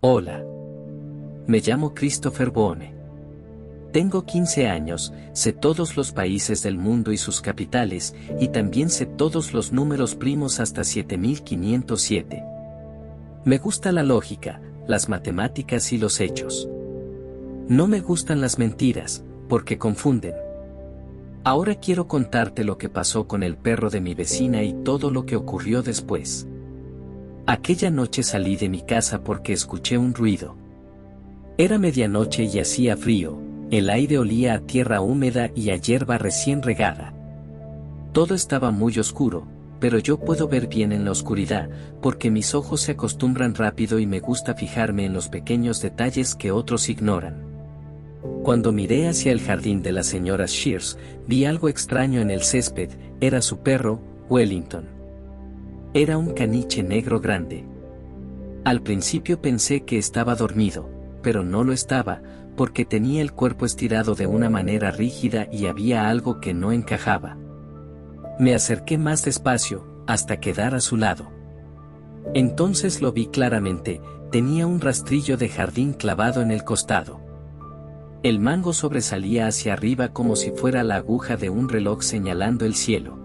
Hola. Me llamo Christopher Boone. Tengo 15 años, sé todos los países del mundo y sus capitales, y también sé todos los números primos hasta 7507. Me gusta la lógica, las matemáticas y los hechos. No me gustan las mentiras, porque confunden. Ahora quiero contarte lo que pasó con el perro de mi vecina y todo lo que ocurrió después. Aquella noche salí de mi casa porque escuché un ruido. Era medianoche y hacía frío, el aire olía a tierra húmeda y a hierba recién regada. Todo estaba muy oscuro, pero yo puedo ver bien en la oscuridad, porque mis ojos se acostumbran rápido y me gusta fijarme en los pequeños detalles que otros ignoran. Cuando miré hacia el jardín de la señora Shears, vi algo extraño en el césped, era su perro, Wellington. Era un caniche negro grande. Al principio pensé que estaba dormido, pero no lo estaba, porque tenía el cuerpo estirado de una manera rígida y había algo que no encajaba. Me acerqué más despacio, hasta quedar a su lado. Entonces lo vi claramente, tenía un rastrillo de jardín clavado en el costado. El mango sobresalía hacia arriba como si fuera la aguja de un reloj señalando el cielo.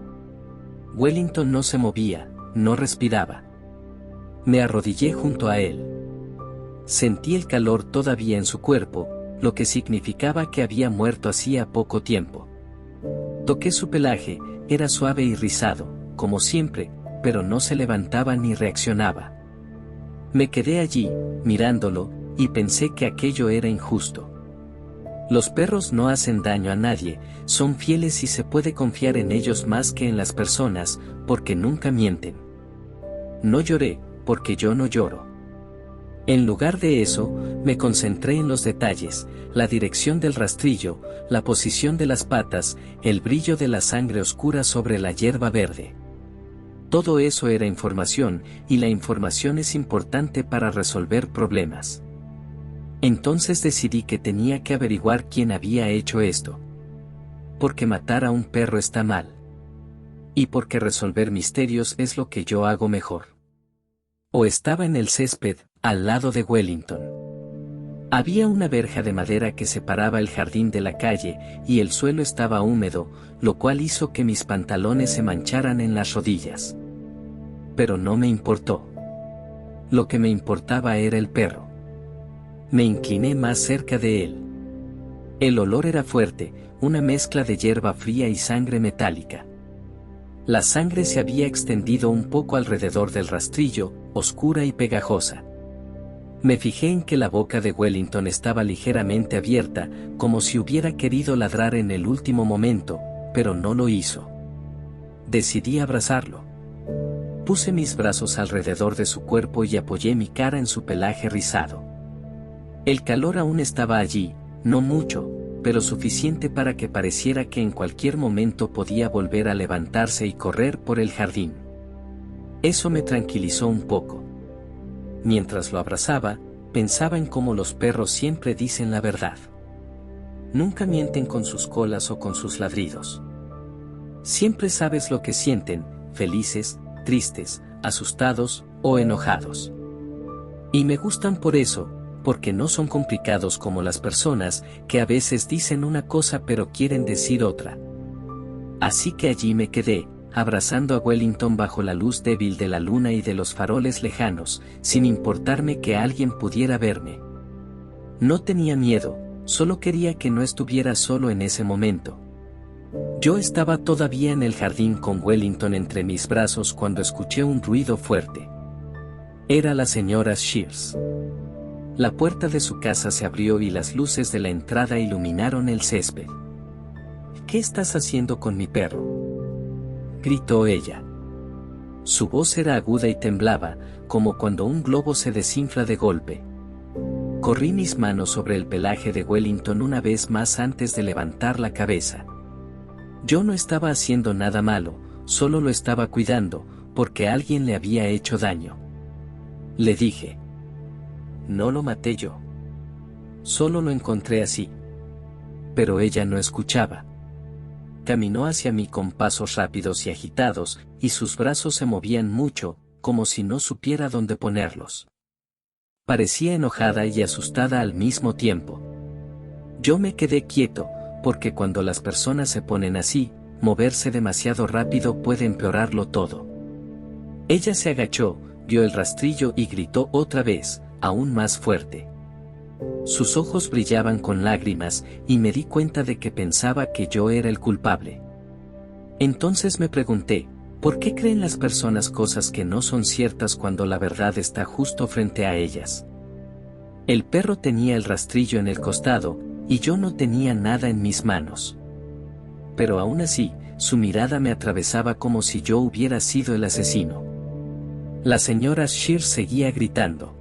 Wellington no se movía, no respiraba. Me arrodillé junto a él. Sentí el calor todavía en su cuerpo, lo que significaba que había muerto hacía poco tiempo. Toqué su pelaje, era suave y rizado, como siempre, pero no se levantaba ni reaccionaba. Me quedé allí, mirándolo, y pensé que aquello era injusto. Los perros no hacen daño a nadie, son fieles y se puede confiar en ellos más que en las personas, porque nunca mienten. No lloré, porque yo no lloro. En lugar de eso, me concentré en los detalles, la dirección del rastrillo, la posición de las patas, el brillo de la sangre oscura sobre la hierba verde. Todo eso era información, y la información es importante para resolver problemas. Entonces decidí que tenía que averiguar quién había hecho esto. Porque matar a un perro está mal. Y porque resolver misterios es lo que yo hago mejor. O estaba en el césped, al lado de Wellington. Había una verja de madera que separaba el jardín de la calle, y el suelo estaba húmedo, lo cual hizo que mis pantalones se mancharan en las rodillas. Pero no me importó. Lo que me importaba era el perro. Me incliné más cerca de él. El olor era fuerte, una mezcla de hierba fría y sangre metálica. La sangre se había extendido un poco alrededor del rastrillo, oscura y pegajosa. Me fijé en que la boca de Wellington estaba ligeramente abierta, como si hubiera querido ladrar en el último momento, pero no lo hizo. Decidí abrazarlo. Puse mis brazos alrededor de su cuerpo y apoyé mi cara en su pelaje rizado. El calor aún estaba allí, no mucho, pero suficiente para que pareciera que en cualquier momento podía volver a levantarse y correr por el jardín. Eso me tranquilizó un poco. Mientras lo abrazaba, pensaba en cómo los perros siempre dicen la verdad. Nunca mienten con sus colas o con sus ladridos. Siempre sabes lo que sienten, felices, tristes, asustados o enojados. Y me gustan por eso, porque no son complicados como las personas, que a veces dicen una cosa pero quieren decir otra. Así que allí me quedé, abrazando a Wellington bajo la luz débil de la luna y de los faroles lejanos, sin importarme que alguien pudiera verme. No tenía miedo, solo quería que no estuviera solo en ese momento. Yo estaba todavía en el jardín con Wellington entre mis brazos cuando escuché un ruido fuerte. Era la señora Shears. La puerta de su casa se abrió y las luces de la entrada iluminaron el césped. ¿Qué estás haciendo con mi perro?, gritó ella. Su voz era aguda y temblaba, como cuando un globo se desinfla de golpe. Corrí mis manos sobre el pelaje de Wellington una vez más antes de levantar la cabeza. Yo no estaba haciendo nada malo, solo lo estaba cuidando, porque alguien le había hecho daño. Le dije. No lo maté yo. Solo lo encontré así. Pero ella no escuchaba. Caminó hacia mí con pasos rápidos y agitados, y sus brazos se movían mucho, como si no supiera dónde ponerlos. Parecía enojada y asustada al mismo tiempo. Yo me quedé quieto, porque cuando las personas se ponen así, moverse demasiado rápido puede empeorarlo todo. Ella se agachó, vio el rastrillo y gritó otra vez, aún más fuerte. Sus ojos brillaban con lágrimas, y me di cuenta de que pensaba que yo era el culpable. Entonces me pregunté, ¿por qué creen las personas cosas que no son ciertas cuando la verdad está justo frente a ellas? El perro tenía el rastrillo en el costado, y yo no tenía nada en mis manos. Pero aún así, su mirada me atravesaba como si yo hubiera sido el asesino. La señora Shears seguía gritando.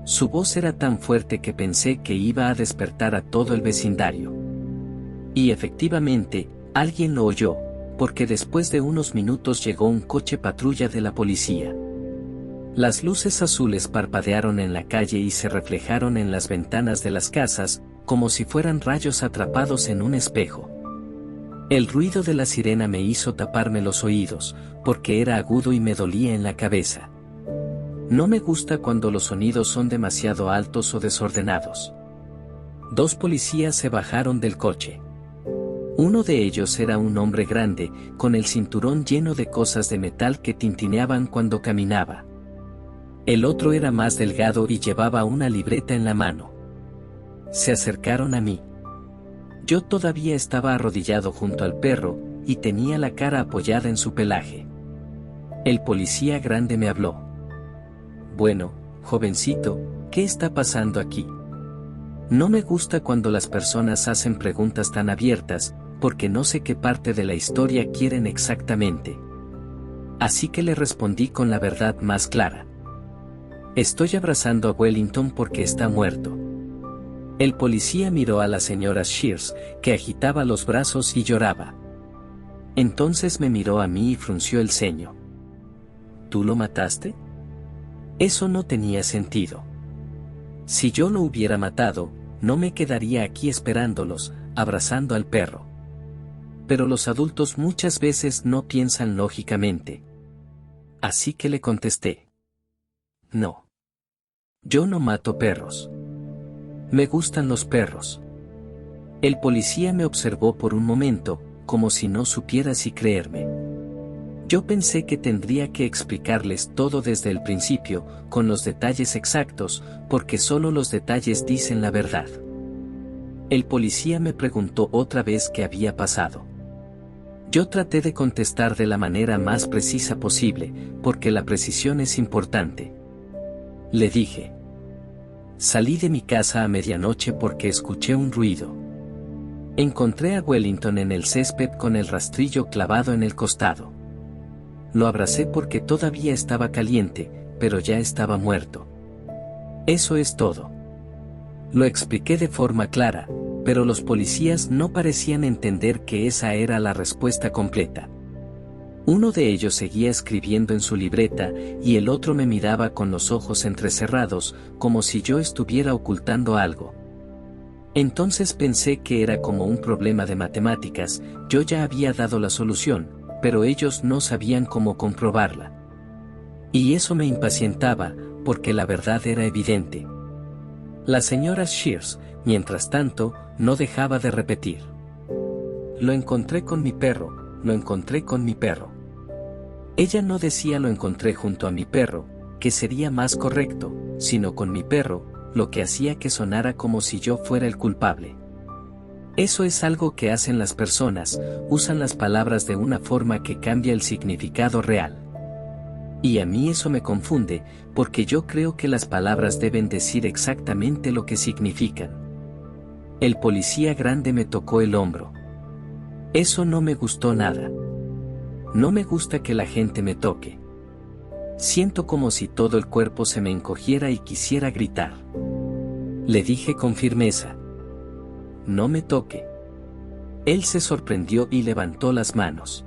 Su voz era tan fuerte que pensé que iba a despertar a todo el vecindario. Y efectivamente, alguien lo oyó, porque después de unos minutos llegó un coche patrulla de la policía. Las luces azules parpadearon en la calle y se reflejaron en las ventanas de las casas, como si fueran rayos atrapados en un espejo. El ruido de la sirena me hizo taparme los oídos, porque era agudo y me dolía en la cabeza. No me gusta cuando los sonidos son demasiado altos o desordenados. 2 policías se bajaron del coche. Uno de ellos era un hombre grande, con el cinturón lleno de cosas de metal que tintineaban cuando caminaba. El otro era más delgado y llevaba una libreta en la mano. Se acercaron a mí. Yo todavía estaba arrodillado junto al perro, y tenía la cara apoyada en su pelaje. El policía grande me habló. Bueno, jovencito, ¿qué está pasando aquí? No me gusta cuando las personas hacen preguntas tan abiertas, porque no sé qué parte de la historia quieren exactamente. Así que le respondí con la verdad más clara. Estoy abrazando a Wellington porque está muerto. El policía miró a la señora Shears, que agitaba los brazos y lloraba. Entonces me miró a mí y frunció el ceño. ¿Tú lo mataste? Eso no tenía sentido. Si yo lo hubiera matado, no me quedaría aquí esperándolos, abrazando al perro. Pero los adultos muchas veces no piensan lógicamente. Así que le contesté. No. Yo no mato perros. Me gustan los perros. El policía me observó por un momento, como si no supiera si creerme. Yo pensé que tendría que explicarles todo desde el principio, con los detalles exactos, porque solo los detalles dicen la verdad. El policía me preguntó otra vez qué había pasado. Yo traté de contestar de la manera más precisa posible, porque la precisión es importante. Le dije. Salí de mi casa a medianoche porque escuché un ruido. Encontré a Wellington en el césped con el rastrillo clavado en el costado. Lo abracé porque todavía estaba caliente, pero ya estaba muerto. Eso es todo. Lo expliqué de forma clara, pero los policías no parecían entender que esa era la respuesta completa. Uno de ellos seguía escribiendo en su libreta, y el otro me miraba con los ojos entrecerrados, como si yo estuviera ocultando algo. Entonces pensé que era como un problema de matemáticas, yo ya había dado la solución, pero ellos no sabían cómo comprobarla. Y eso me impacientaba, porque la verdad era evidente. La señora Shears, mientras tanto, no dejaba de repetir. Lo encontré con mi perro. Lo encontré con mi perro. Ella no decía lo encontré junto a mi perro, que sería más correcto, sino con mi perro, lo que hacía que sonara como si yo fuera el culpable. Eso es algo que hacen las personas, usan las palabras de una forma que cambia el significado real. Y a mí eso me confunde, porque yo creo que las palabras deben decir exactamente lo que significan. El policía grande me tocó el hombro. Eso no me gustó nada. No me gusta que la gente me toque. Siento como si todo el cuerpo se me encogiera y quisiera gritar. Le dije con firmeza. No me toque. Él se sorprendió y levantó las manos.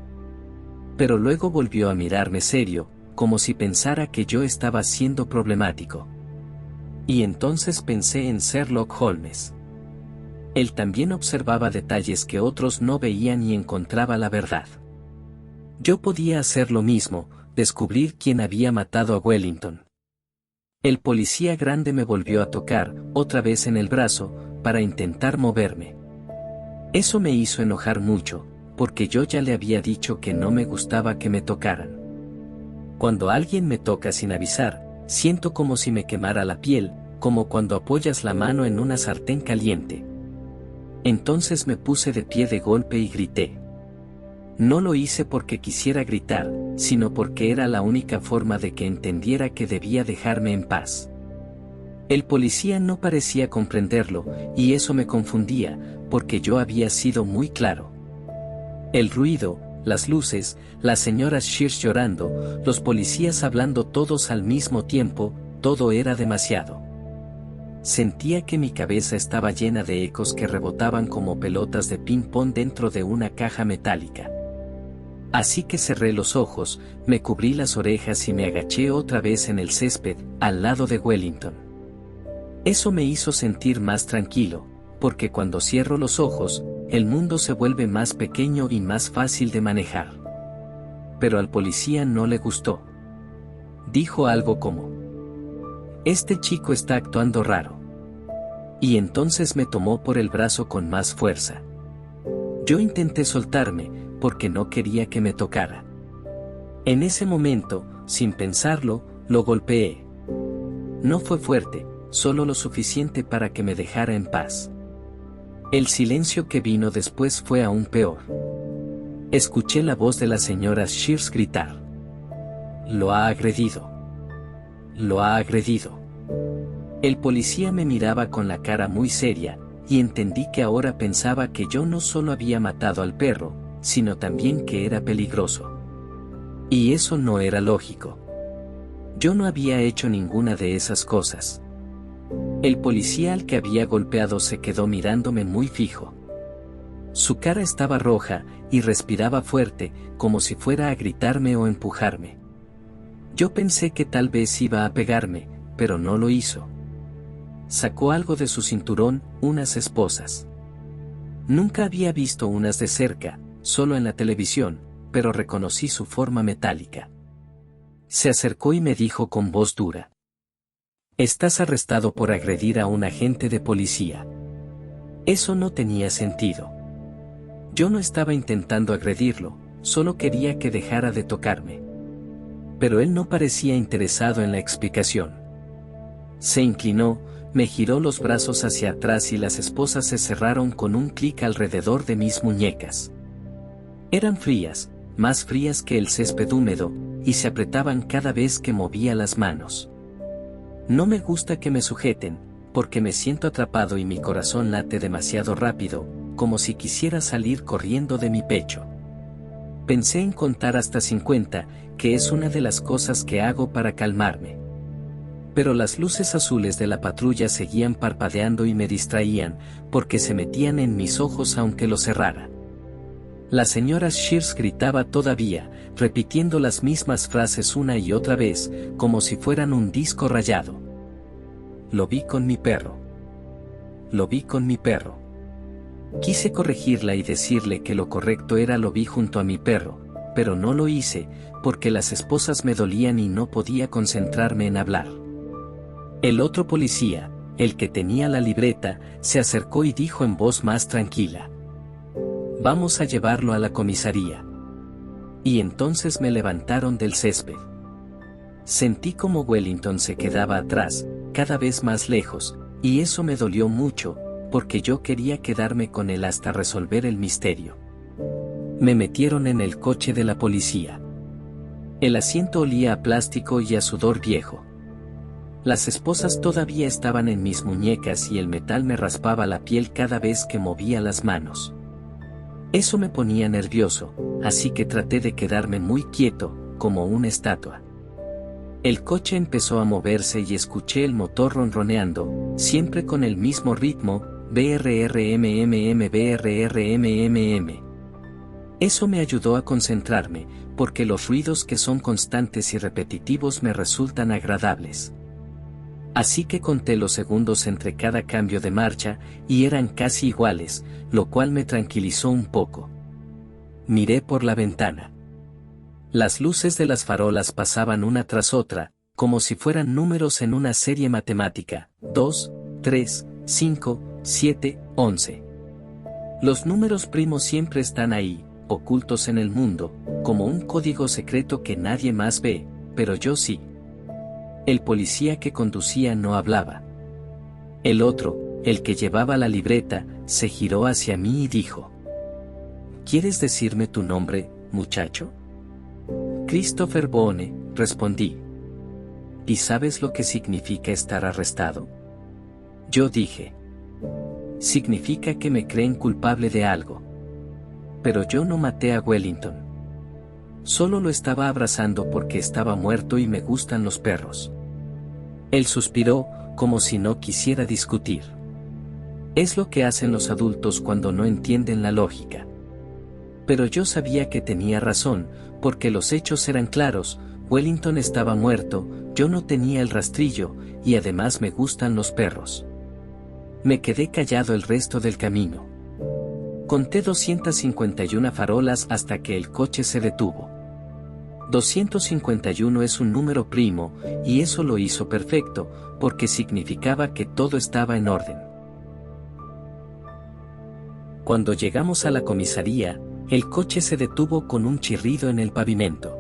Pero luego volvió a mirarme serio, como si pensara que yo estaba siendo problemático. Y entonces pensé en Sherlock Holmes. Él también observaba detalles que otros no veían y encontraba la verdad. Yo podía hacer lo mismo, descubrir quién había matado a Wellington. El policía grande me volvió a tocar, otra vez en el brazo, para intentar moverme. Eso me hizo enojar mucho, porque yo ya le había dicho que no me gustaba que me tocaran. Cuando alguien me toca sin avisar, siento como si me quemara la piel, como cuando apoyas la mano en una sartén caliente. Entonces me puse de pie de golpe y grité. No lo hice porque quisiera gritar, sino porque era la única forma de que entendiera que debía dejarme en paz. El policía no parecía comprenderlo, y eso me confundía, porque yo había sido muy claro. El ruido, las luces, las señoras Shears llorando, los policías hablando todos al mismo tiempo, todo era demasiado. Sentía que mi cabeza estaba llena de ecos que rebotaban como pelotas de ping-pong dentro de una caja metálica. Así que cerré los ojos, me cubrí las orejas y me agaché otra vez en el césped, al lado de Wellington. Eso me hizo sentir más tranquilo, porque cuando cierro los ojos, el mundo se vuelve más pequeño y más fácil de manejar. Pero al policía no le gustó. Dijo algo como: "Este chico está actuando raro". Y entonces me tomó por el brazo con más fuerza. Yo intenté soltarme, porque no quería que me tocara. En ese momento, sin pensarlo, lo golpeé. No fue fuerte, solo lo suficiente para que me dejara en paz. El silencio que vino después fue aún peor. Escuché la voz de la señora Shears gritar: "Lo ha agredido. Lo ha agredido". El policía me miraba con la cara muy seria, y entendí que ahora pensaba que yo no solo había matado al perro, sino también que era peligroso. Y eso no era lógico. Yo no había hecho ninguna de esas cosas. El policía al que había golpeado se quedó mirándome muy fijo. Su cara estaba roja, y respiraba fuerte, como si fuera a gritarme o empujarme. Yo pensé que tal vez iba a pegarme, pero no lo hizo. Sacó algo de su cinturón, unas esposas. Nunca había visto unas de cerca, solo en la televisión, pero reconocí su forma metálica. Se acercó y me dijo con voz dura: "Estás arrestado por agredir a un agente de policía". Eso no tenía sentido. Yo no estaba intentando agredirlo, solo quería que dejara de tocarme. Pero él no parecía interesado en la explicación. Se inclinó, me giró los brazos hacia atrás y las esposas se cerraron con un clic alrededor de mis muñecas. Eran frías, más frías que el césped húmedo, y se apretaban cada vez que movía las manos. No me gusta que me sujeten, porque me siento atrapado y mi corazón late demasiado rápido, como si quisiera salir corriendo de mi pecho. Pensé en contar hasta 50, que es una de las cosas que hago para calmarme. Pero las luces azules de la patrulla seguían parpadeando y me distraían, porque se metían en mis ojos aunque los cerrara. La señora Shears gritaba todavía, repitiendo las mismas frases una y otra vez, como si fueran un disco rayado. "Lo vi con mi perro. Lo vi con mi perro". Quise corregirla y decirle que lo correcto era "lo vi junto a mi perro", pero no lo hice, porque las esposas me dolían y no podía concentrarme en hablar. El otro policía, el que tenía la libreta, se acercó y dijo en voz más tranquila: "Vamos a llevarlo a la comisaría". Y entonces me levantaron del césped. Sentí como Wellington se quedaba atrás, cada vez más lejos, y eso me dolió mucho, porque yo quería quedarme con él hasta resolver el misterio. Me metieron en el coche de la policía. El asiento olía a plástico y a sudor viejo. Las esposas todavía estaban en mis muñecas y el metal me raspaba la piel cada vez que movía las manos. Eso me ponía nervioso, así que traté de quedarme muy quieto, como una estatua. El coche empezó a moverse y escuché el motor ronroneando, siempre con el mismo ritmo, brrrmmm brrrmmm. Eso me ayudó a concentrarme, porque los ruidos que son constantes y repetitivos me resultan agradables. Así que conté los segundos entre cada cambio de marcha, y eran casi iguales, lo cual me tranquilizó un poco. Miré por la ventana. Las luces de las farolas pasaban una tras otra, como si fueran números en una serie matemática: 2, 3, 5, 7, 11. Los números primos siempre están ahí, ocultos en el mundo, como un código secreto que nadie más ve, pero yo sí. El policía que conducía no hablaba. El otro, el que llevaba la libreta, se giró hacia mí y dijo: ¿Quieres decirme tu nombre, muchacho? Christopher Boone, respondí. ¿Y sabes lo que significa estar arrestado? Yo dije: significa que me creen culpable de algo. Pero yo no maté a Wellington. Solo lo estaba abrazando porque estaba muerto y me gustan los perros. Él suspiró, como si no quisiera discutir. Es lo que hacen los adultos cuando no entienden la lógica. Pero yo sabía que tenía razón, porque los hechos eran claros: Wellington estaba muerto, yo no tenía el rastrillo, y además me gustan los perros. Me quedé callado el resto del camino. Conté 251 farolas hasta que el coche se detuvo. 251 es un número primo, y eso lo hizo perfecto, porque significaba que todo estaba en orden. Cuando llegamos a la comisaría, el coche se detuvo con un chirrido en el pavimento.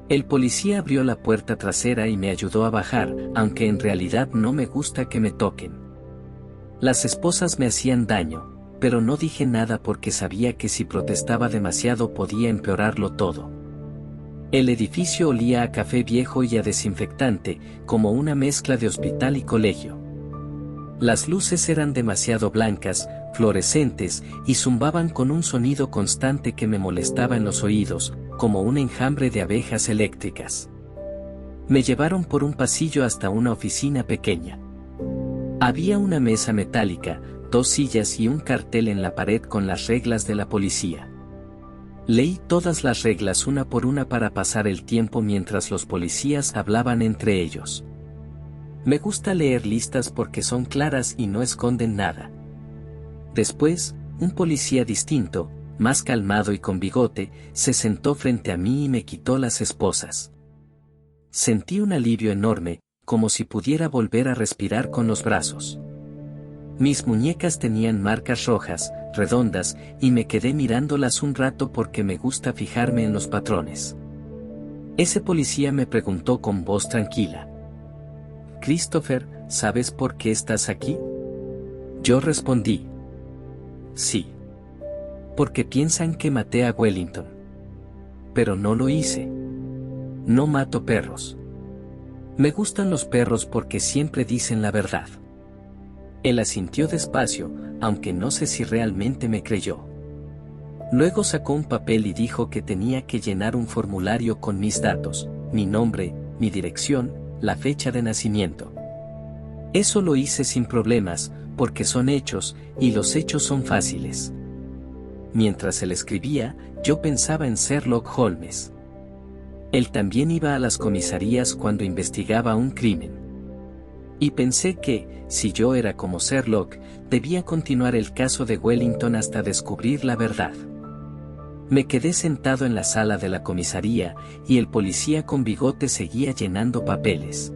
El policía abrió la puerta trasera y me ayudó a bajar, aunque en realidad no me gusta que me toquen. Las esposas me hacían daño, pero no dije nada porque sabía que si protestaba demasiado podía empeorarlo todo. El edificio olía a café viejo y a desinfectante, como una mezcla de hospital y colegio. Las luces eran demasiado blancas, fluorescentes, y zumbaban con un sonido constante que me molestaba en los oídos, como un enjambre de abejas eléctricas. Me llevaron por un pasillo hasta una oficina pequeña. Había una mesa metálica, 2 sillas y un cartel en la pared con las reglas de la policía. Leí todas las reglas una por una para pasar el tiempo mientras los policías hablaban entre ellos. Me gusta leer listas porque son claras y no esconden nada. Después, un policía distinto, más calmado y con bigote, se sentó frente a mí y me quitó las esposas. Sentí un alivio enorme, como si pudiera volver a respirar con los brazos. Mis muñecas tenían marcas rojas, redondas, y me quedé mirándolas un rato porque me gusta fijarme en los patrones. Ese policía me preguntó con voz tranquila: Christopher, ¿sabes por qué estás aquí? Yo respondí: sí. Porque piensan que maté a Wellington. Pero no lo hice. No mato perros. Me gustan los perros porque siempre dicen la verdad. Él asintió despacio, aunque no sé si realmente me creyó. Luego sacó un papel y dijo que tenía que llenar un formulario con mis datos, mi nombre, mi dirección, la fecha de nacimiento. Eso lo hice sin problemas, porque son hechos, y los hechos son fáciles. Mientras él escribía, yo pensaba en Sherlock Holmes. Él también iba a las comisarías cuando investigaba un crimen. Y pensé que, si yo era como Sherlock, debía continuar el caso de Wellington hasta descubrir la verdad. Me quedé sentado en la sala de la comisaría, y el policía con bigote seguía llenando papeles.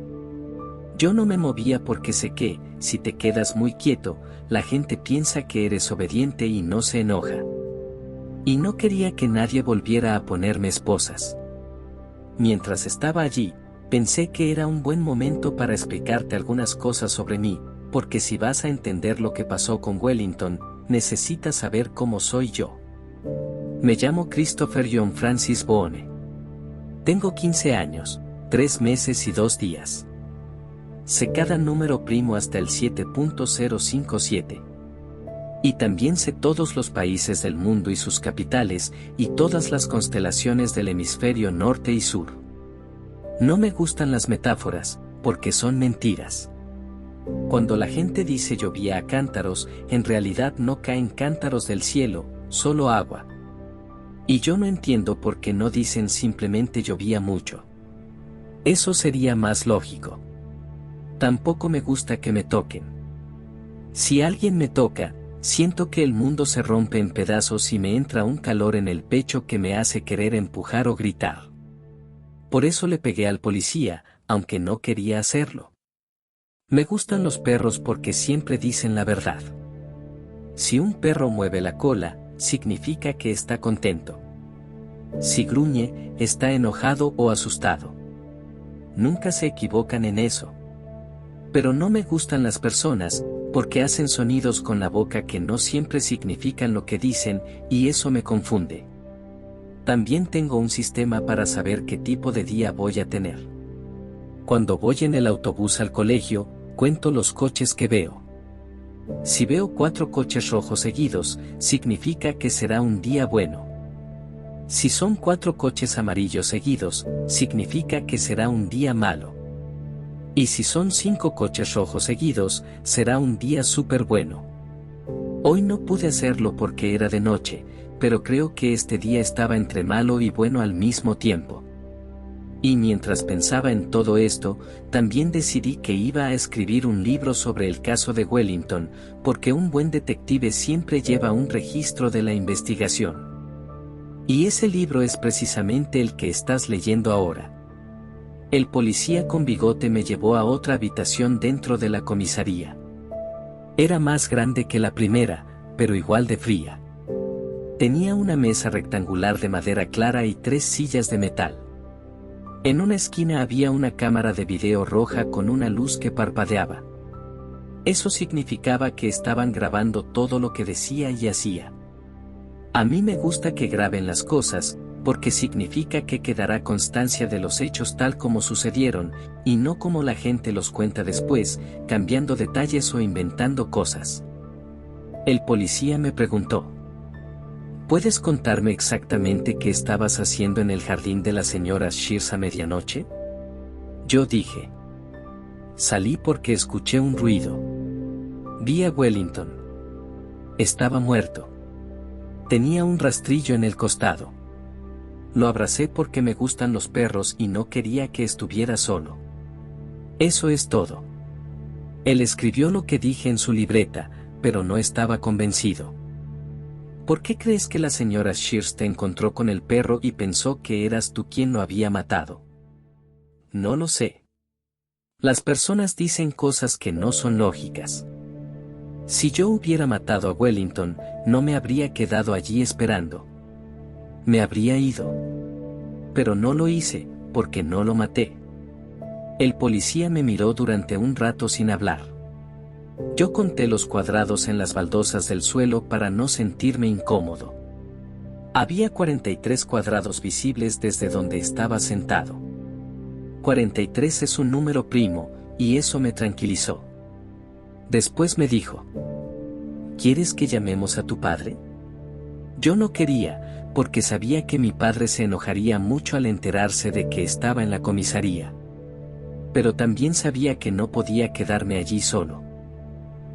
Yo no me movía porque sé que, si te quedas muy quieto, la gente piensa que eres obediente y no se enoja. Y no quería que nadie volviera a ponerme esposas. Mientras estaba allí, pensé que era un buen momento para explicarte algunas cosas sobre mí, porque si vas a entender lo que pasó con Wellington, necesitas saber cómo soy yo. Me llamo Christopher John Francis Boone. Tengo 15 años, 3 meses y 2 días. Sé cada número primo hasta el 7.057. Y también sé todos los países del mundo y sus capitales, y todas las constelaciones del hemisferio norte y sur. No me gustan las metáforas, porque son mentiras. Cuando la gente dice llovía a cántaros, en realidad no caen cántaros del cielo, solo agua. Y yo no entiendo por qué no dicen simplemente llovía mucho. Eso sería más lógico. Tampoco me gusta que me toquen. Si alguien me toca, siento que el mundo se rompe en pedazos y me entra un calor en el pecho que me hace querer empujar o gritar. Por eso le pegué al policía, aunque no quería hacerlo. Me gustan los perros porque siempre dicen la verdad. Si un perro mueve la cola, significa que está contento. Si gruñe, está enojado o asustado. Nunca se equivocan en eso. Pero no me gustan las personas, porque hacen sonidos con la boca que no siempre significan lo que dicen, y eso me confunde. También tengo un sistema para saber qué tipo de día voy a tener. Cuando voy en el autobús al colegio, cuento los coches que veo. Si veo 4 coches rojos seguidos, significa que será un día bueno. Si son 4 coches amarillos seguidos, significa que será un día malo. Y si son 5 coches rojos seguidos, será un día súper bueno. Hoy no pude hacerlo porque era de noche, pero creo que este día estaba entre malo y bueno al mismo tiempo. Y mientras pensaba en todo esto, también decidí que iba a escribir un libro sobre el caso de Wellington, porque un buen detective siempre lleva un registro de la investigación. Y ese libro es precisamente el que estás leyendo ahora. El policía con bigote me llevó a otra habitación dentro de la comisaría. Era más grande que la primera, pero igual de fría. Tenía una mesa rectangular de madera clara y 3 sillas de metal. En una esquina había una cámara de video roja con una luz que parpadeaba. Eso significaba que estaban grabando todo lo que decía y hacía. A mí me gusta que graben las cosas, porque significa que quedará constancia de los hechos tal como sucedieron, y no como la gente los cuenta después, cambiando detalles o inventando cosas. El policía me preguntó: ¿puedes contarme exactamente qué estabas haciendo en el jardín de la señora Shears a medianoche? Yo dije: salí porque escuché un ruido. Vi a Wellington. Estaba muerto. Tenía un rastrillo en el costado. Lo abracé porque me gustan los perros y no quería que estuviera solo. Eso es todo. Él escribió lo que dije en su libreta, pero no estaba convencido. ¿Por qué crees que la señora Shears te encontró con el perro y pensó que eras tú quien lo había matado? No lo sé. Las personas dicen cosas que no son lógicas. Si yo hubiera matado a Wellington, no me habría quedado allí esperando. Me habría ido. Pero no lo hice, porque no lo maté. El policía me miró durante un rato sin hablar. Yo conté los cuadrados en las baldosas del suelo para no sentirme incómodo. Había 43 cuadrados visibles desde donde estaba sentado. 43 es un número primo, y eso me tranquilizó. Después me dijo: ¿quieres que llamemos a tu padre? Yo no quería, porque sabía que mi padre se enojaría mucho al enterarse de que estaba en la comisaría. Pero también sabía que no podía quedarme allí solo.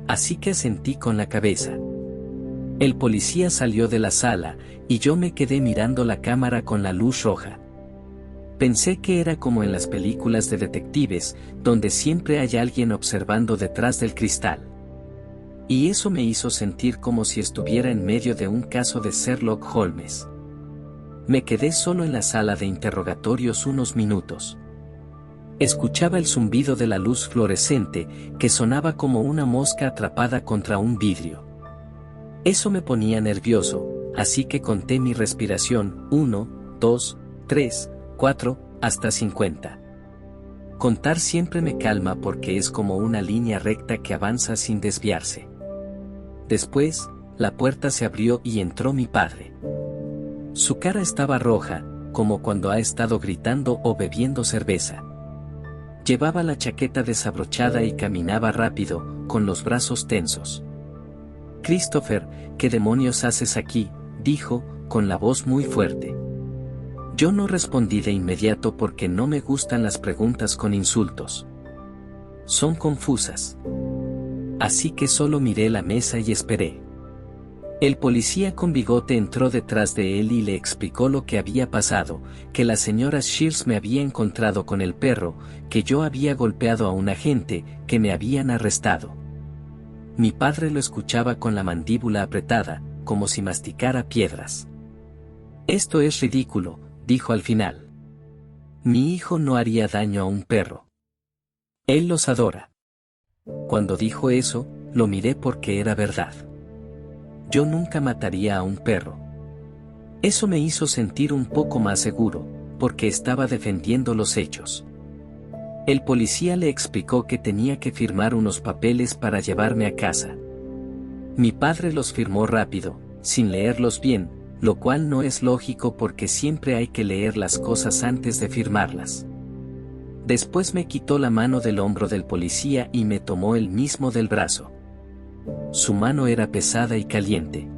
Así que asentí con la cabeza. El policía salió de la sala, y yo me quedé mirando la cámara con la luz roja. Pensé que era como en las películas de detectives, donde siempre hay alguien observando detrás del cristal. Y eso me hizo sentir como si estuviera en medio de un caso de Sherlock Holmes. Me quedé solo en la sala de interrogatorios unos minutos. Escuchaba el zumbido de la luz fluorescente, que sonaba como una mosca atrapada contra un vidrio. Eso me ponía nervioso, así que conté mi respiración: 1, 2, 3, 4, hasta 50. Contar siempre me calma porque es como una línea recta que avanza sin desviarse. Después, la puerta se abrió y entró mi padre. Su cara estaba roja, como cuando ha estado gritando o bebiendo cerveza. Llevaba la chaqueta desabrochada y caminaba rápido, con los brazos tensos. «Christopher, ¿qué demonios haces aquí?», dijo, con la voz muy fuerte. Yo no respondí de inmediato porque no me gustan las preguntas con insultos. Son confusas. Así que solo miré la mesa y esperé. El policía con bigote entró detrás de él y le explicó lo que había pasado, que la señora Shears me había encontrado con el perro, que yo había golpeado a un agente, que me habían arrestado. Mi padre lo escuchaba con la mandíbula apretada, como si masticara piedras. «Esto es ridículo», dijo al final. «Mi hijo no haría daño a un perro». Él los adora. Cuando dijo eso, lo miré porque era verdad. Yo nunca mataría a un perro. Eso me hizo sentir un poco más seguro, porque estaba defendiendo los hechos. El policía le explicó que tenía que firmar unos papeles para llevarme a casa. Mi padre los firmó rápido, sin leerlos bien, lo cual no es lógico porque siempre hay que leer las cosas antes de firmarlas. Después me quitó la mano del hombro del policía y me tomó el mismo del brazo. Su mano era pesada y caliente.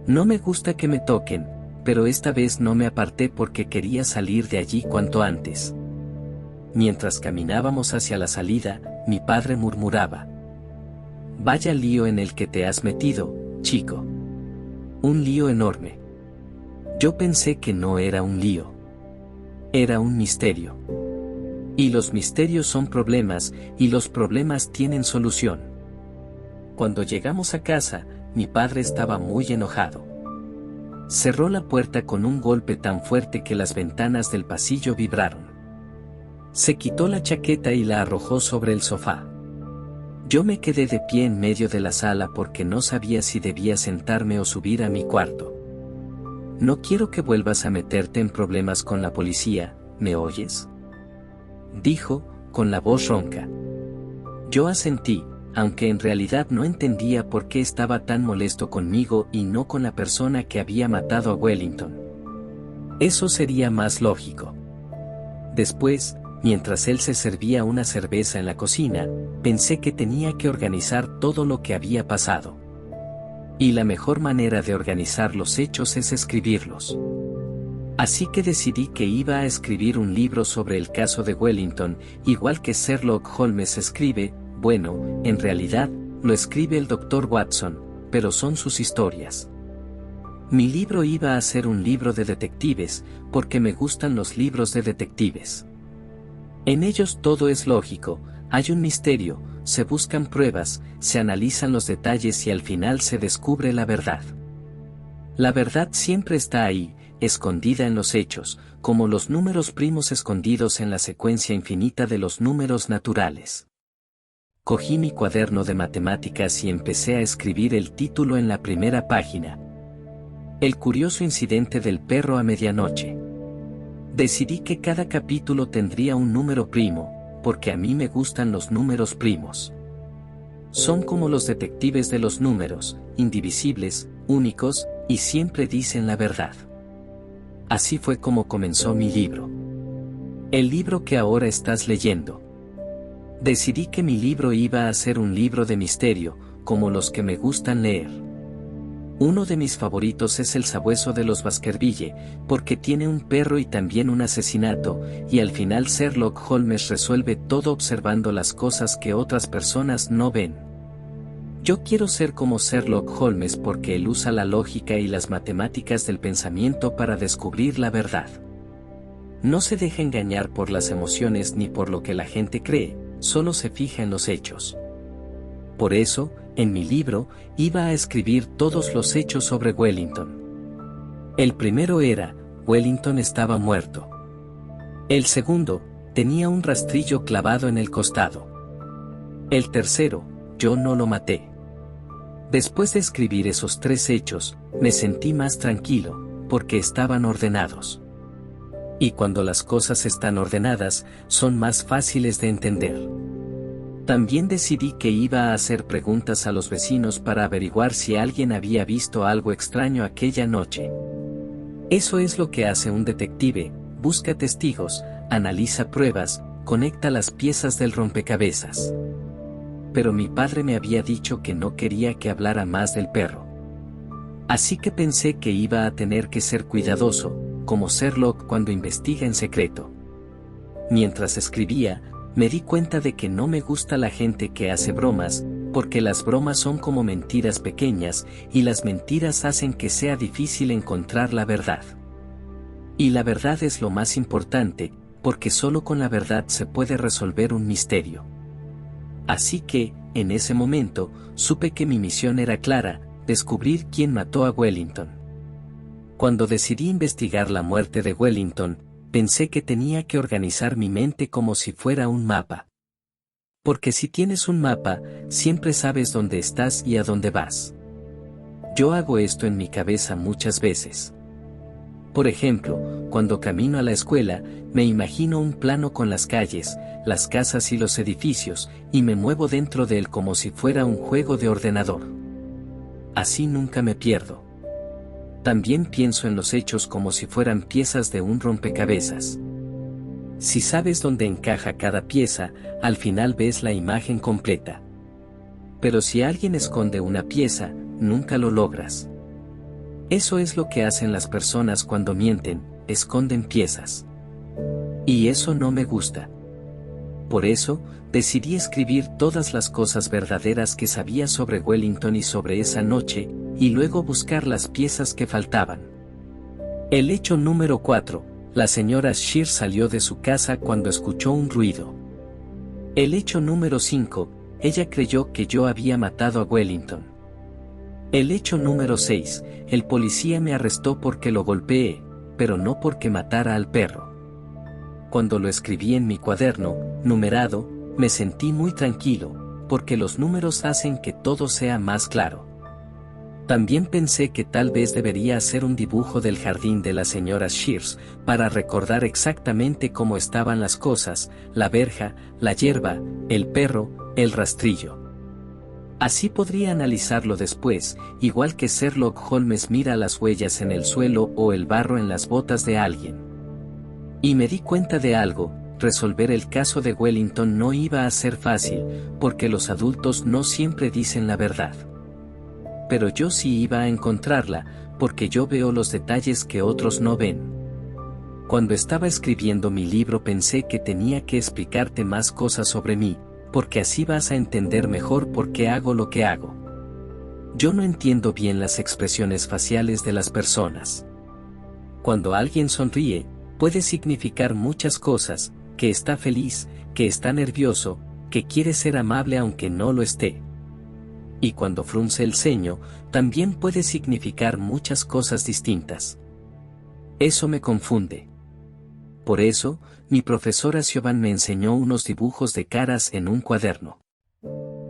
No me gusta que me toquen, pero esta vez no me aparté porque quería salir de allí cuanto antes. Mientras caminábamos hacia la salida, mi padre murmuraba: «Vaya lío en el que te has metido, chico. Un lío enorme». Yo pensé que no era un lío. Era un misterio. Y los misterios son problemas, y los problemas tienen solución. Cuando llegamos a casa, mi padre estaba muy enojado. Cerró la puerta con un golpe tan fuerte que las ventanas del pasillo vibraron. Se quitó la chaqueta y la arrojó sobre el sofá. Yo me quedé de pie en medio de la sala porque no sabía si debía sentarme o subir a mi cuarto. «No quiero que vuelvas a meterte en problemas con la policía, ¿me oyes?», dijo, con la voz ronca. Yo asentí, aunque en realidad no entendía por qué estaba tan molesto conmigo y no con la persona que había matado a Wellington. Eso sería más lógico. Después, mientras él se servía una cerveza en la cocina, pensé que tenía que organizar todo lo que había pasado. Y la mejor manera de organizar los hechos es escribirlos. Así que decidí que iba a escribir un libro sobre el caso de Wellington, igual que Sherlock Holmes escribe. Bueno, en realidad, lo escribe el Dr. Watson, pero son sus historias. Mi libro iba a ser un libro de detectives, porque me gustan los libros de detectives. En ellos todo es lógico, hay un misterio, se buscan pruebas, se analizan los detalles y al final se descubre la verdad. La verdad siempre está ahí, escondida en los hechos, como los números primos escondidos en la secuencia infinita de los números naturales. Cogí mi cuaderno de matemáticas y empecé a escribir el título en la primera página: El curioso incidente del perro a medianoche. Decidí que cada capítulo tendría un número primo, porque a mí me gustan los números primos. Son como los detectives de los números, indivisibles, únicos, y siempre dicen la verdad. Así fue como comenzó mi libro. El libro que ahora estás leyendo. Decidí que mi libro iba a ser un libro de misterio, como los que me gustan leer. Uno de mis favoritos es El sabueso de los Baskerville, porque tiene un perro y también un asesinato, y al final Sherlock Holmes resuelve todo observando las cosas que otras personas no ven. Yo quiero ser como Sherlock Holmes porque él usa la lógica y las matemáticas del pensamiento para descubrir la verdad. No se deja engañar por las emociones ni por lo que la gente cree, solo se fija en los hechos. Por eso, en mi libro, iba a escribir todos los hechos sobre Wellington. El primero era: Wellington estaba muerto. El segundo, tenía un rastrillo clavado en el costado. El tercero, yo no lo maté. Después de escribir esos 3 hechos, me sentí más tranquilo, porque estaban ordenados. Y cuando las cosas están ordenadas, son más fáciles de entender. También decidí que iba a hacer preguntas a los vecinos para averiguar si alguien había visto algo extraño aquella noche. Eso es lo que hace un detective: busca testigos, analiza pruebas, conecta las piezas del rompecabezas. Pero mi padre me había dicho que no quería que hablara más del perro. Así que pensé que iba a tener que ser cuidadoso, como Sherlock cuando investiga en secreto. Mientras escribía, me di cuenta de que no me gusta la gente que hace bromas, porque las bromas son como mentiras pequeñas, y las mentiras hacen que sea difícil encontrar la verdad. Y la verdad es lo más importante, porque solo con la verdad se puede resolver un misterio. Así que, en ese momento, supe que mi misión era clara: descubrir quién mató a Wellington. Cuando decidí investigar la muerte de Wellington, pensé que tenía que organizar mi mente como si fuera un mapa. Porque si tienes un mapa, siempre sabes dónde estás y a dónde vas. Yo hago esto en mi cabeza muchas veces. Por ejemplo, cuando camino a la escuela, me imagino un plano con las calles, las casas y los edificios, y me muevo dentro de él como si fuera un juego de ordenador. Así nunca me pierdo. También pienso en los hechos como si fueran piezas de un rompecabezas. Si sabes dónde encaja cada pieza, al final ves la imagen completa. Pero si alguien esconde una pieza, nunca lo logras. Eso es lo que hacen las personas cuando mienten, esconden piezas. Y eso no me gusta. Por eso, decidí escribir todas las cosas verdaderas que sabía sobre Wellington y sobre esa noche, y luego buscar las piezas que faltaban. El hecho número 4. La señora Shear salió de su casa cuando escuchó un ruido. El hecho número 5. Ella creyó que yo había matado a Wellington. El hecho número 6. El policía me arrestó porque lo golpeé, pero no porque matara al perro. Cuando lo escribí en mi cuaderno, numerado, me sentí muy tranquilo, porque los números hacen que todo sea más claro. También pensé que tal vez debería hacer un dibujo del jardín de la señora Shears, para recordar exactamente cómo estaban las cosas, la verja, la hierba, el perro, el rastrillo. Así podría analizarlo después, igual que Sherlock Holmes mira las huellas en el suelo o el barro en las botas de alguien. Y me di cuenta de algo, resolver el caso de Wellington no iba a ser fácil, porque los adultos no siempre dicen la verdad. Pero yo sí iba a encontrarla, porque yo veo los detalles que otros no ven. Cuando estaba escribiendo mi libro pensé que tenía que explicarte más cosas sobre mí, porque así vas a entender mejor por qué hago lo que hago. Yo no entiendo bien las expresiones faciales de las personas. Cuando alguien sonríe, puede significar muchas cosas, que está feliz, que está nervioso, que quiere ser amable aunque no lo esté. Y cuando frunce el ceño, también puede significar muchas cosas distintas. Eso me confunde. Por eso, mi profesora Siobhan me enseñó unos dibujos de caras en un cuaderno.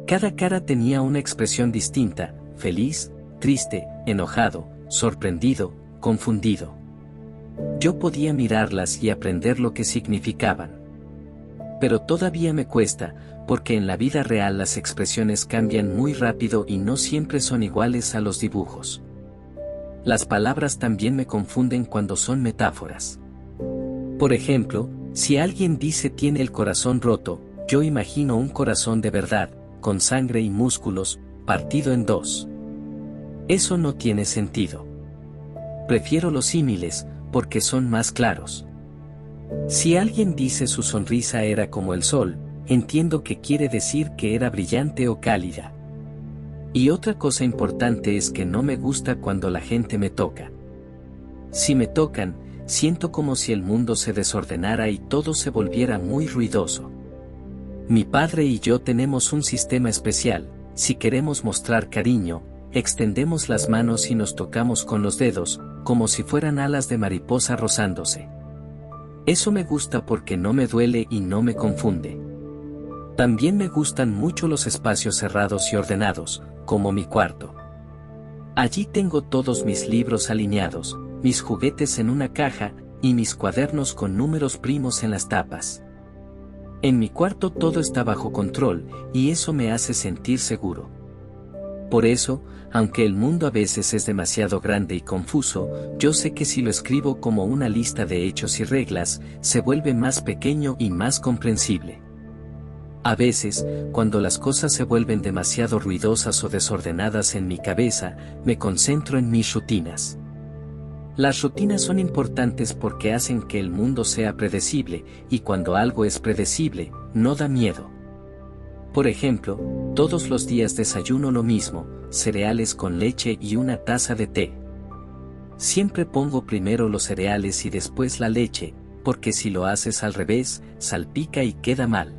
Cada cara tenía una expresión distinta, feliz, triste, enojado, sorprendido, confundido. Yo podía mirarlas y aprender lo que significaban. Pero todavía me cuesta, porque en la vida real las expresiones cambian muy rápido y no siempre son iguales a los dibujos. Las palabras también me confunden cuando son metáforas. Por ejemplo, si alguien dice tiene el corazón roto, yo imagino un corazón de verdad, con sangre y músculos, partido en dos. Eso no tiene sentido. Prefiero los símiles, porque son más claros. Si alguien dice su sonrisa era como el sol, entiendo que quiere decir que era brillante o cálida. Y otra cosa importante es que no me gusta cuando la gente me toca. Si me tocan, siento como si el mundo se desordenara y todo se volviera muy ruidoso. Mi padre y yo tenemos un sistema especial: si queremos mostrar cariño, extendemos las manos y nos tocamos con los dedos, como si fueran alas de mariposa rozándose. Eso me gusta porque no me duele y no me confunde. También me gustan mucho los espacios cerrados y ordenados, como mi cuarto. Allí tengo todos mis libros alineados, mis juguetes en una caja, y mis cuadernos con números primos en las tapas. En mi cuarto todo está bajo control, y eso me hace sentir seguro. Por eso, aunque el mundo a veces es demasiado grande y confuso, yo sé que si lo escribo como una lista de hechos y reglas, se vuelve más pequeño y más comprensible. A veces, cuando las cosas se vuelven demasiado ruidosas o desordenadas en mi cabeza, me concentro en mis rutinas. Las rutinas son importantes porque hacen que el mundo sea predecible, y cuando algo es predecible, no da miedo. Por ejemplo, todos los días desayuno lo mismo, cereales con leche y una taza de té. Siempre pongo primero los cereales y después la leche, porque si lo haces al revés, salpica y queda mal.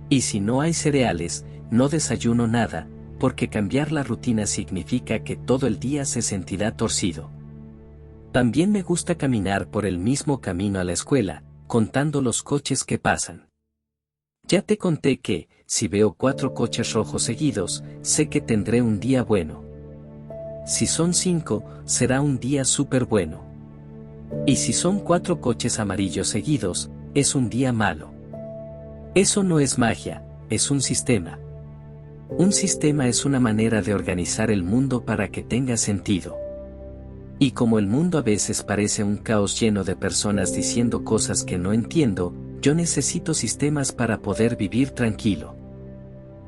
Y si no hay cereales, no desayuno nada, porque cambiar la rutina significa que todo el día se sentirá torcido. También me gusta caminar por el mismo camino a la escuela, contando los coches que pasan. Ya te conté que, si veo 4 coches rojos seguidos, sé que tendré un día bueno. Si son 5, será un día súper bueno. Y si son 4 coches amarillos seguidos, es un día malo. Eso no es magia, es un sistema. Un sistema es una manera de organizar el mundo para que tenga sentido. Y como el mundo a veces parece un caos lleno de personas diciendo cosas que no entiendo, yo necesito sistemas para poder vivir tranquilo.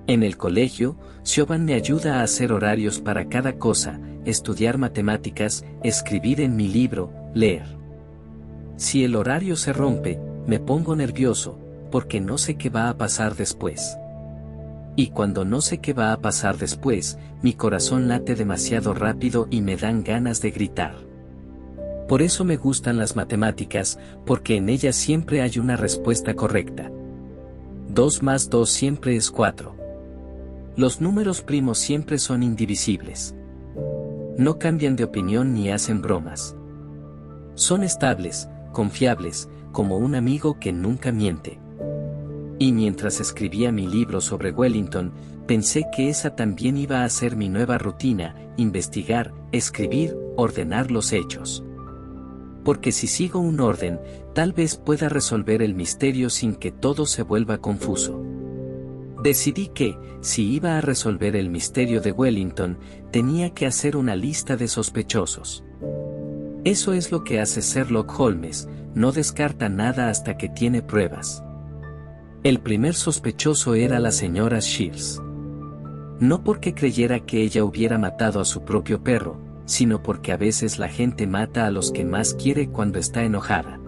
En el colegio, Siobhan me ayuda a hacer horarios para cada cosa, estudiar matemáticas, escribir en mi libro, leer. Si el horario se rompe, me pongo nervioso, porque no sé qué va a pasar después. Y cuando no sé qué va a pasar después, mi corazón late demasiado rápido y me dan ganas de gritar. Por eso me gustan las matemáticas, porque en ellas siempre hay una respuesta correcta. 2 más 2 siempre es 4. Los números primos siempre son indivisibles. No cambian de opinión ni hacen bromas. Son estables, confiables, como un amigo que nunca miente. Y mientras escribía mi libro sobre Wellington, pensé que esa también iba a ser mi nueva rutina: investigar, escribir, ordenar los hechos. Porque si sigo un orden, tal vez pueda resolver el misterio sin que todo se vuelva confuso. Decidí que, si iba a resolver el misterio de Wellington, tenía que hacer una lista de sospechosos. Eso es lo que hace Sherlock Holmes, no descarta nada hasta que tiene pruebas. El primer sospechoso era la señora Shears. No porque creyera que ella hubiera matado a su propio perro, sino porque a veces la gente mata a los que más quiere cuando está enojada.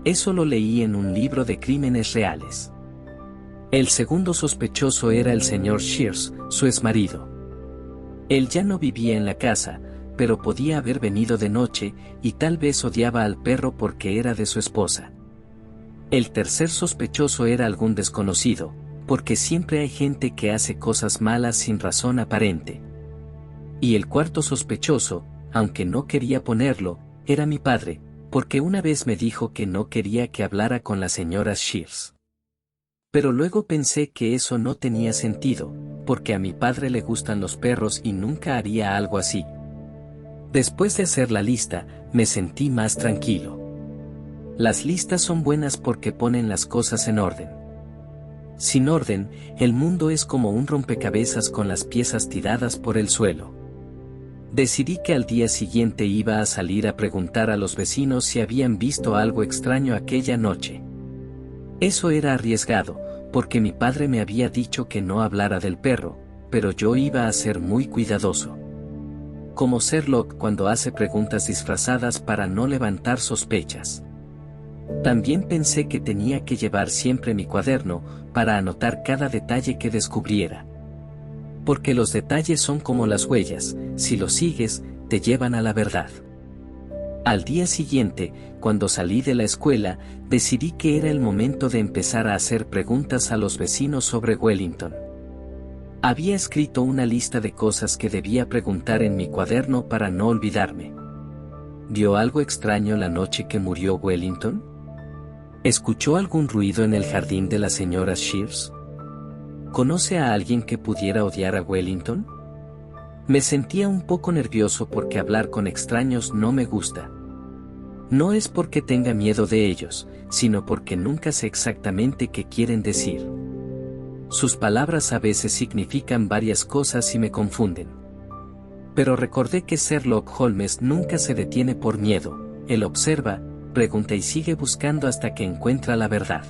Eso lo leí en un libro de crímenes reales. El segundo sospechoso era el señor Shears, su exmarido. Él ya no vivía en la casa, pero podía haber venido de noche, y tal vez odiaba al perro porque era de su esposa. El tercer sospechoso era algún desconocido, porque siempre hay gente que hace cosas malas sin razón aparente. Y el cuarto sospechoso, aunque no quería ponerlo, era mi padre, porque una vez me dijo que no quería que hablara con la señora Shears. Pero luego pensé que eso no tenía sentido, porque a mi padre le gustan los perros y nunca haría algo así. Después de hacer la lista, me sentí más tranquilo. Las listas son buenas porque ponen las cosas en orden. Sin orden, el mundo es como un rompecabezas con las piezas tiradas por el suelo. Decidí que al día siguiente iba a salir a preguntar a los vecinos si habían visto algo extraño aquella noche. Eso era arriesgado, porque mi padre me había dicho que no hablara del perro, pero yo iba a ser muy cuidadoso. Como Sherlock cuando hace preguntas disfrazadas para no levantar sospechas. También pensé que tenía que llevar siempre mi cuaderno, para anotar cada detalle que descubriera. Porque los detalles son como las huellas, si los sigues, te llevan a la verdad. Al día siguiente, cuando salí de la escuela, decidí que era el momento de empezar a hacer preguntas a los vecinos sobre Wellington. Había escrito una lista de cosas que debía preguntar en mi cuaderno para no olvidarme. ¿Vio algo extraño la noche que murió Wellington? ¿Escuchó algún ruido en el jardín de la señora Shears? ¿Conoce a alguien que pudiera odiar a Wellington? Me sentía un poco nervioso porque hablar con extraños no me gusta. No es porque tenga miedo de ellos, sino porque nunca sé exactamente qué quieren decir. Sus palabras a veces significan varias cosas y me confunden. Pero recordé que Sherlock Holmes nunca se detiene por miedo, él observa, pregunta y sigue buscando hasta que encuentra la verdad.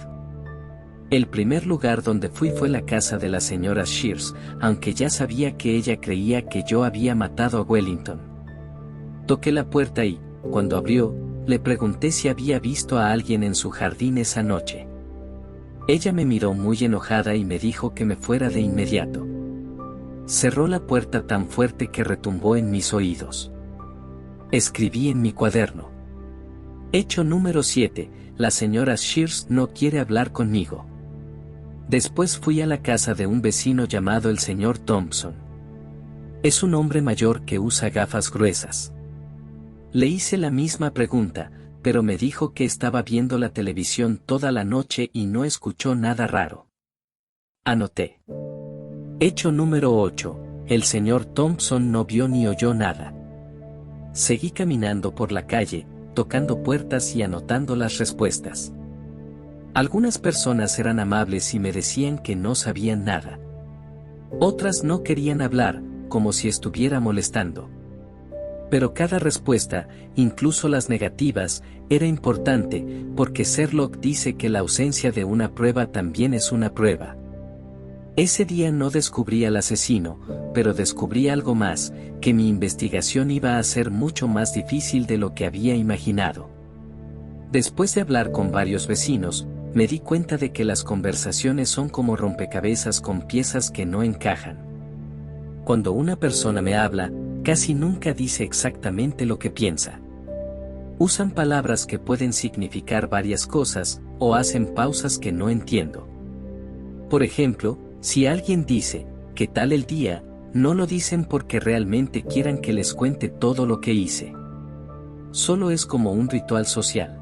El primer lugar donde fui fue la casa de la señora Shears, aunque ya sabía que ella creía que yo había matado a Wellington. Toqué la puerta y, cuando abrió, le pregunté si había visto a alguien en su jardín esa noche. Ella me miró muy enojada y me dijo que me fuera de inmediato. Cerró la puerta tan fuerte que retumbó en mis oídos. Escribí en mi cuaderno. Hecho número 7, la señora Shears no quiere hablar conmigo. Después fui a la casa de un vecino llamado el señor Thompson. Es un hombre mayor que usa gafas gruesas. Le hice la misma pregunta, pero me dijo que estaba viendo la televisión toda la noche y no escuchó nada raro. Anoté. Hecho número 8. El señor Thompson no vio ni oyó nada. Seguí caminando por la calle, tocando puertas y anotando las respuestas. Algunas personas eran amables y me decían que no sabían nada. Otras no querían hablar, como si estuviera molestando. Pero cada respuesta, incluso las negativas, era importante, porque Sherlock dice que la ausencia de una prueba también es una prueba. Ese día no descubrí al asesino, pero descubrí algo más, que mi investigación iba a ser mucho más difícil de lo que había imaginado. Después de hablar con varios vecinos, me di cuenta de que las conversaciones son como rompecabezas con piezas que no encajan. Cuando una persona me habla, casi nunca dice exactamente lo que piensa. Usan palabras que pueden significar varias cosas, o hacen pausas que no entiendo. Por ejemplo, si alguien dice, ¿qué tal el día?, no lo dicen porque realmente quieran que les cuente todo lo que hice. Solo es como un ritual social.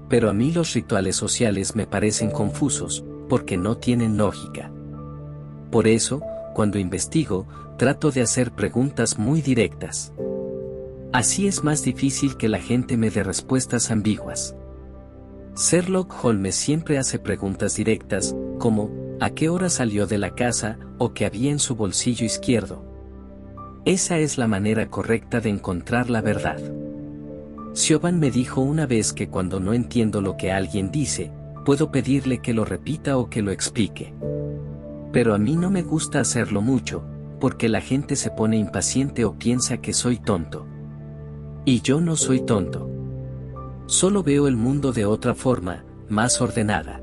Pero a mí los rituales sociales me parecen confusos, porque no tienen lógica. Por eso, cuando investigo, trato de hacer preguntas muy directas. Así es más difícil que la gente me dé respuestas ambiguas. Sherlock Holmes siempre hace preguntas directas, como, ¿a qué hora salió de la casa, o qué había en su bolsillo izquierdo? Esa es la manera correcta de encontrar la verdad. Siobhan me dijo una vez que cuando no entiendo lo que alguien dice, puedo pedirle que lo repita o que lo explique. Pero a mí no me gusta hacerlo mucho, porque la gente se pone impaciente o piensa que soy tonto. Y yo no soy tonto. Solo veo el mundo de otra forma, más ordenada.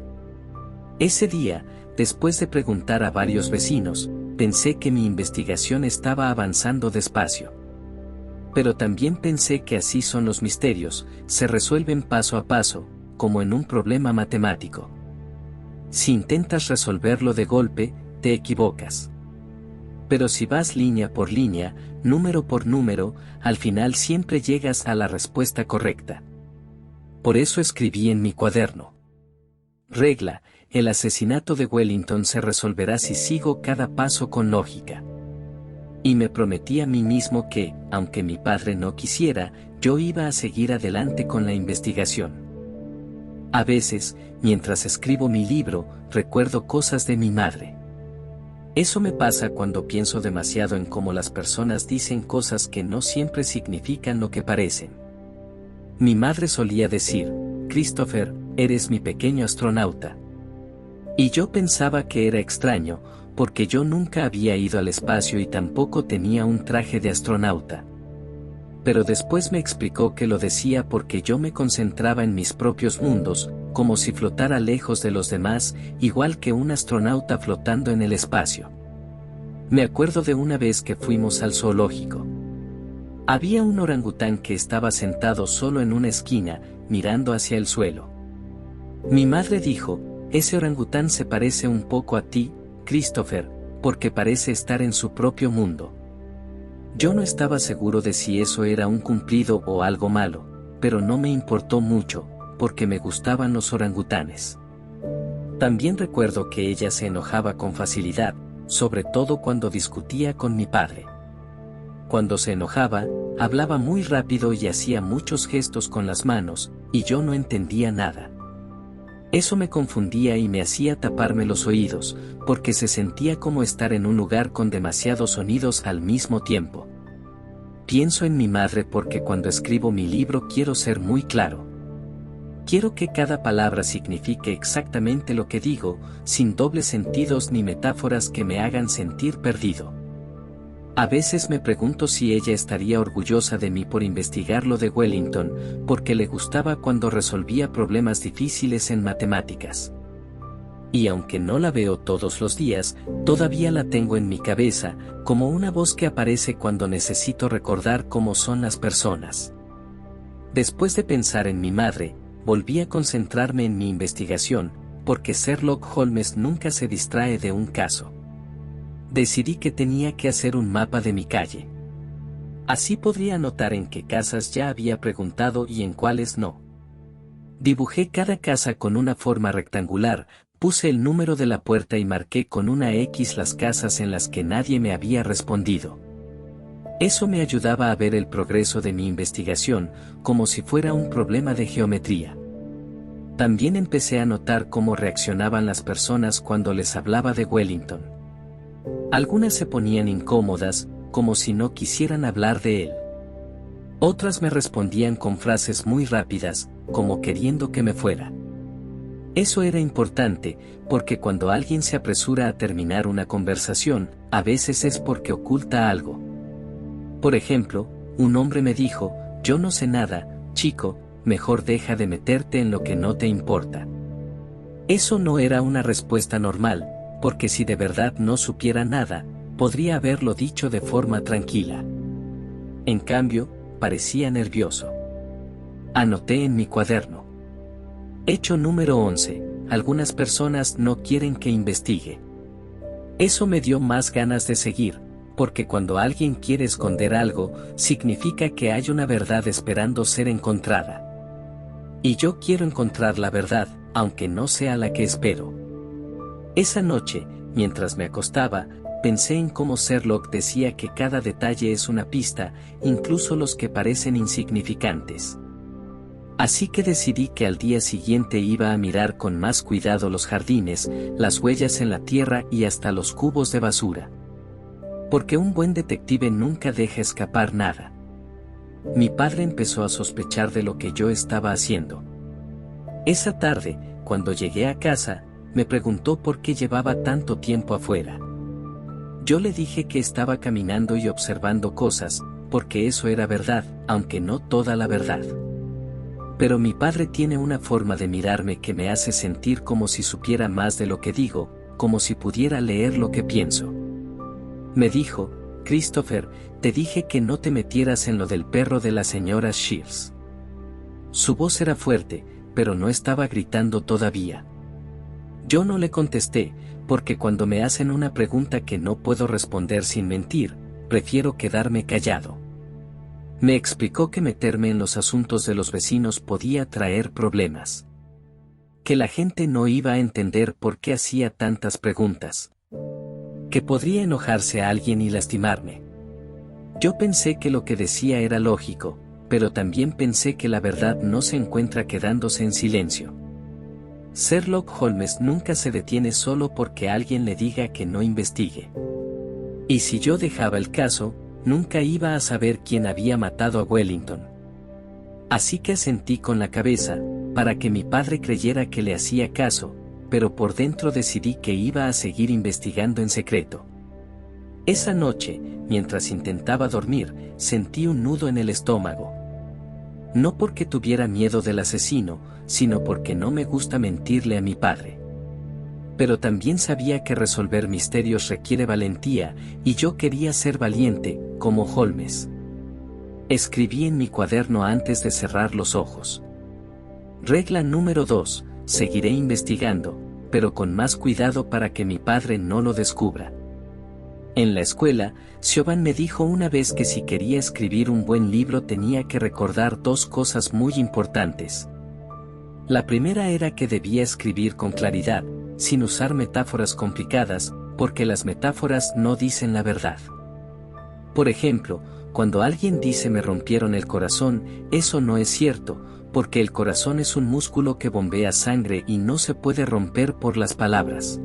Ese día, después de preguntar a varios vecinos, pensé que mi investigación estaba avanzando despacio. Pero también pensé que así son los misterios, se resuelven paso a paso, como en un problema matemático. Si intentas resolverlo de golpe, te equivocas. Pero si vas línea por línea, número por número, al final siempre llegas a la respuesta correcta. Por eso escribí en mi cuaderno. Regla: el asesinato de Wellington se resolverá si sigo cada paso con lógica. Y me prometí a mí mismo que, aunque mi padre no quisiera, yo iba a seguir adelante con la investigación. A veces, mientras escribo mi libro, recuerdo cosas de mi madre. Eso me pasa cuando pienso demasiado en cómo las personas dicen cosas que no siempre significan lo que parecen. Mi madre solía decir, Christopher, eres mi pequeño astronauta. Y yo pensaba que era extraño, porque yo nunca había ido al espacio y tampoco tenía un traje de astronauta. Pero después me explicó que lo decía porque yo me concentraba en mis propios mundos, como si flotara lejos de los demás, igual que un astronauta flotando en el espacio. Me acuerdo de una vez que fuimos al zoológico. Había un orangután que estaba sentado solo en una esquina, mirando hacia el suelo. Mi madre dijo, ese orangután se parece un poco a ti, Christopher, porque parece estar en su propio mundo. Yo no estaba seguro de si eso era un cumplido o algo malo, pero no me importó mucho, porque me gustaban los orangutanes. También recuerdo que ella se enojaba con facilidad, sobre todo cuando discutía con mi padre. Cuando se enojaba, hablaba muy rápido y hacía muchos gestos con las manos, y yo no entendía nada. Eso me confundía y me hacía taparme los oídos, porque se sentía como estar en un lugar con demasiados sonidos al mismo tiempo. Pienso en mi madre porque cuando escribo mi libro quiero ser muy claro. Quiero que cada palabra signifique exactamente lo que digo, sin dobles sentidos ni metáforas que me hagan sentir perdido. A veces me pregunto si ella estaría orgullosa de mí por investigar lo de Wellington, porque le gustaba cuando resolvía problemas difíciles en matemáticas. Y aunque no la veo todos los días, todavía la tengo en mi cabeza, como una voz que aparece cuando necesito recordar cómo son las personas. Después de pensar en mi madre, volví a concentrarme en mi investigación, porque Sherlock Holmes nunca se distrae de un caso. Decidí que tenía que hacer un mapa de mi calle. Así podría anotar en qué casas ya había preguntado y en cuáles no. Dibujé cada casa con una forma rectangular, Puse el número de la puerta y marqué con una X las casas en las que nadie me había respondido. Eso me ayudaba a ver el progreso de mi investigación, como si fuera un problema de geometría. También empecé a notar cómo reaccionaban las personas cuando les hablaba de Wellington. Algunas se ponían incómodas, como si no quisieran hablar de él. Otras me respondían con frases muy rápidas, como queriendo que me fuera. Eso era importante, porque cuando alguien se apresura a terminar una conversación, a veces es porque oculta algo. Por ejemplo, un hombre me dijo, «Yo no sé nada, chico, mejor deja de meterte en lo que no te importa». Eso no era una respuesta normal, porque si de verdad no supiera nada, podría haberlo dicho de forma tranquila. En cambio, parecía nervioso. Anoté en mi cuaderno. Hecho número 11. Algunas personas no quieren que investigue. Eso me dio más ganas de seguir, porque cuando alguien quiere esconder algo, significa que hay una verdad esperando ser encontrada. Y yo quiero encontrar la verdad, aunque no sea la que espero. Esa noche, mientras me acostaba, pensé en cómo Sherlock decía que cada detalle es una pista, incluso los que parecen insignificantes. Así que decidí que al día siguiente iba a mirar con más cuidado los jardines, las huellas en la tierra y hasta los cubos de basura. Porque un buen detective nunca deja escapar nada. Mi padre empezó a sospechar de lo que yo estaba haciendo. Esa tarde, cuando llegué a casa, me preguntó por qué llevaba tanto tiempo afuera. Yo le dije que estaba caminando y observando cosas, porque eso era verdad, aunque no toda la verdad. Pero mi padre tiene una forma de mirarme que me hace sentir como si supiera más de lo que digo, como si pudiera leer lo que pienso. Me dijo, «Christopher, te dije que no te metieras en lo del perro de la señora Shears». Su voz era fuerte, pero no estaba gritando todavía. Yo no le contesté, porque cuando me hacen una pregunta que no puedo responder sin mentir, prefiero quedarme callado. Me explicó que meterme en los asuntos de los vecinos podía traer problemas. Que la gente no iba a entender por qué hacía tantas preguntas. Que podría enojarse a alguien y lastimarme. Yo pensé que lo que decía era lógico, pero también pensé que la verdad no se encuentra quedándose en silencio. Sherlock Holmes nunca se detiene solo porque alguien le diga que no investigue. Y si yo dejaba el caso, nunca iba a saber quién había matado a Wellington. Así que asentí con la cabeza, para que mi padre creyera que le hacía caso, pero por dentro decidí que iba a seguir investigando en secreto. Esa noche, mientras intentaba dormir, sentí un nudo en el estómago. No porque tuviera miedo del asesino, sino porque no me gusta mentirle a mi padre. Pero también sabía que resolver misterios requiere valentía, y yo quería ser valiente, como Holmes. Escribí en mi cuaderno antes de cerrar los ojos. Regla número 2, seguiré investigando, pero con más cuidado para que mi padre no lo descubra. En la escuela, Siobhan me dijo una vez que si quería escribir un buen libro tenía que recordar dos cosas muy importantes. La primera era que debía escribir con claridad, sin usar metáforas complicadas, porque las metáforas no dicen la verdad. Por ejemplo, cuando alguien dice me rompieron el corazón, eso no es cierto, porque el corazón es un músculo que bombea sangre y no se puede romper por las palabras.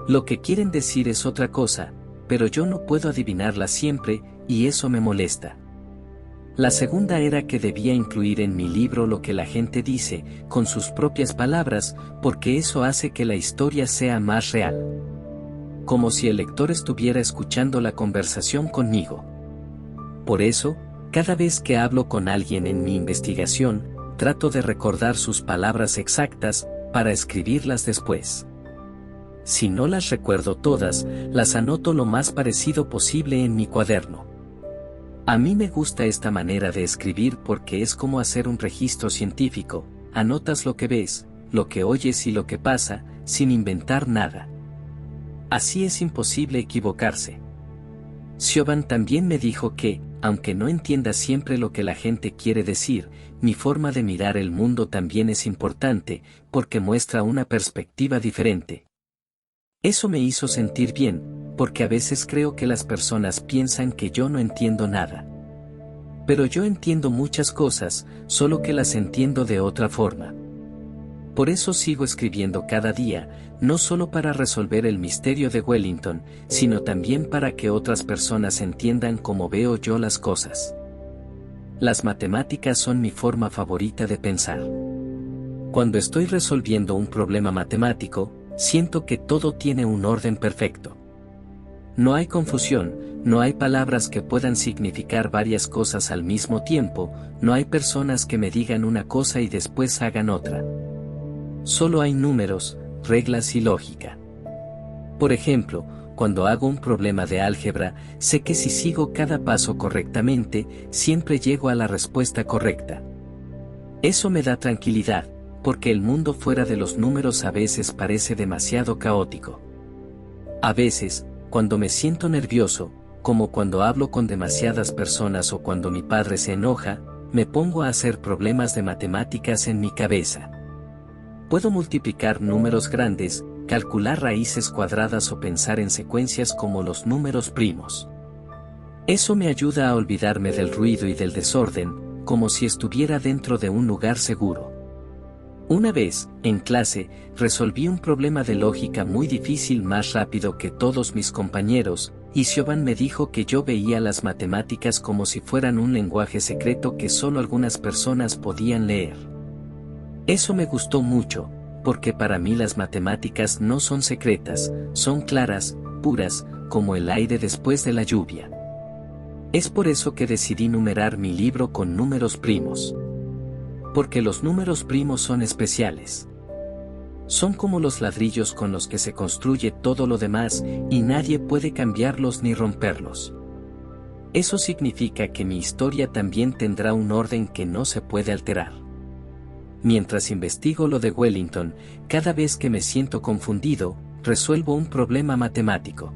Lo que quieren decir es otra cosa, pero yo no puedo adivinarla siempre, y eso me molesta. La segunda era que debía incluir en mi libro lo que la gente dice, con sus propias palabras, porque eso hace que la historia sea más real. Como si el lector estuviera escuchando la conversación conmigo. Por eso, cada vez que hablo con alguien en mi investigación, trato de recordar sus palabras exactas, para escribirlas después. Si no las recuerdo todas, las anoto lo más parecido posible en mi cuaderno. A mí me gusta esta manera de escribir porque es como hacer un registro científico, anotas lo que ves, lo que oyes y lo que pasa, sin inventar nada. Así es imposible equivocarse. Siobhan también me dijo que, aunque no entienda siempre lo que la gente quiere decir, mi forma de mirar el mundo también es importante, porque muestra una perspectiva diferente. Eso me hizo sentir bien, porque a veces creo que las personas piensan que yo no entiendo nada. Pero yo entiendo muchas cosas, solo que las entiendo de otra forma. Por eso sigo escribiendo cada día, no solo para resolver el misterio de Wellington, sino también para que otras personas entiendan cómo veo yo las cosas. Las matemáticas son mi forma favorita de pensar. Cuando estoy resolviendo un problema matemático, siento que todo tiene un orden perfecto. No hay confusión, no hay palabras que puedan significar varias cosas al mismo tiempo, no hay personas que me digan una cosa y después hagan otra. Solo hay números, reglas y lógica. Por ejemplo, cuando hago un problema de álgebra, sé que si sigo cada paso correctamente, siempre llego a la respuesta correcta. Eso me da tranquilidad, porque el mundo fuera de los números a veces parece demasiado caótico. A veces, cuando me siento nervioso, como cuando hablo con demasiadas personas o cuando mi padre se enoja, me pongo a hacer problemas de matemáticas en mi cabeza. Puedo multiplicar números grandes, calcular raíces cuadradas o pensar en secuencias como los números primos. Eso me ayuda a olvidarme del ruido y del desorden, como si estuviera dentro de un lugar seguro. Una vez, en clase, resolví un problema de lógica muy difícil más rápido que todos mis compañeros, y Siobhan me dijo que yo veía las matemáticas como si fueran un lenguaje secreto que solo algunas personas podían leer. Eso me gustó mucho, porque para mí las matemáticas no son secretas, son claras, puras, como el aire después de la lluvia. Es por eso que decidí numerar mi libro con números primos. Porque los números primos son especiales. Son como los ladrillos con los que se construye todo lo demás, y nadie puede cambiarlos ni romperlos. Eso significa que mi historia también tendrá un orden que no se puede alterar. Mientras investigo lo de Wellington, cada vez que me siento confundido, resuelvo un problema matemático.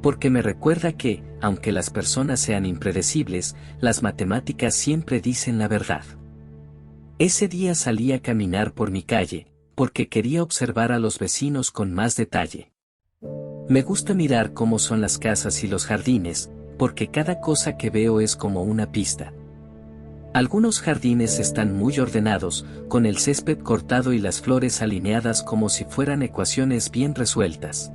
Porque me recuerda que, aunque las personas sean impredecibles, las matemáticas siempre dicen la verdad. Ese día salí a caminar por mi calle, porque quería observar a los vecinos con más detalle. Me gusta mirar cómo son las casas y los jardines, porque cada cosa que veo es como una pista. Algunos jardines están muy ordenados, con el césped cortado y las flores alineadas como si fueran ecuaciones bien resueltas.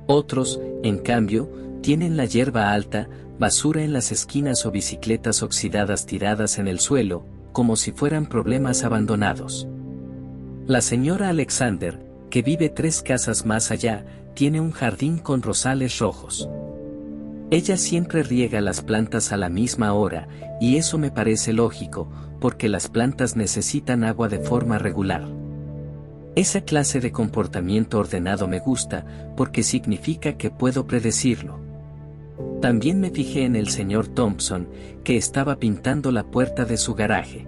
Otros, en cambio, tienen la hierba alta, basura en las esquinas o bicicletas oxidadas tiradas en el suelo, como si fueran problemas abandonados. La señora Alexander, que vive 3 casas más allá, tiene un jardín con rosales rojos. Ella siempre riega las plantas a la misma hora, y eso me parece lógico, porque las plantas necesitan agua de forma regular. Esa clase de comportamiento ordenado me gusta, porque significa que puedo predecirlo. También me fijé en el señor Thompson, que estaba pintando la puerta de su garaje.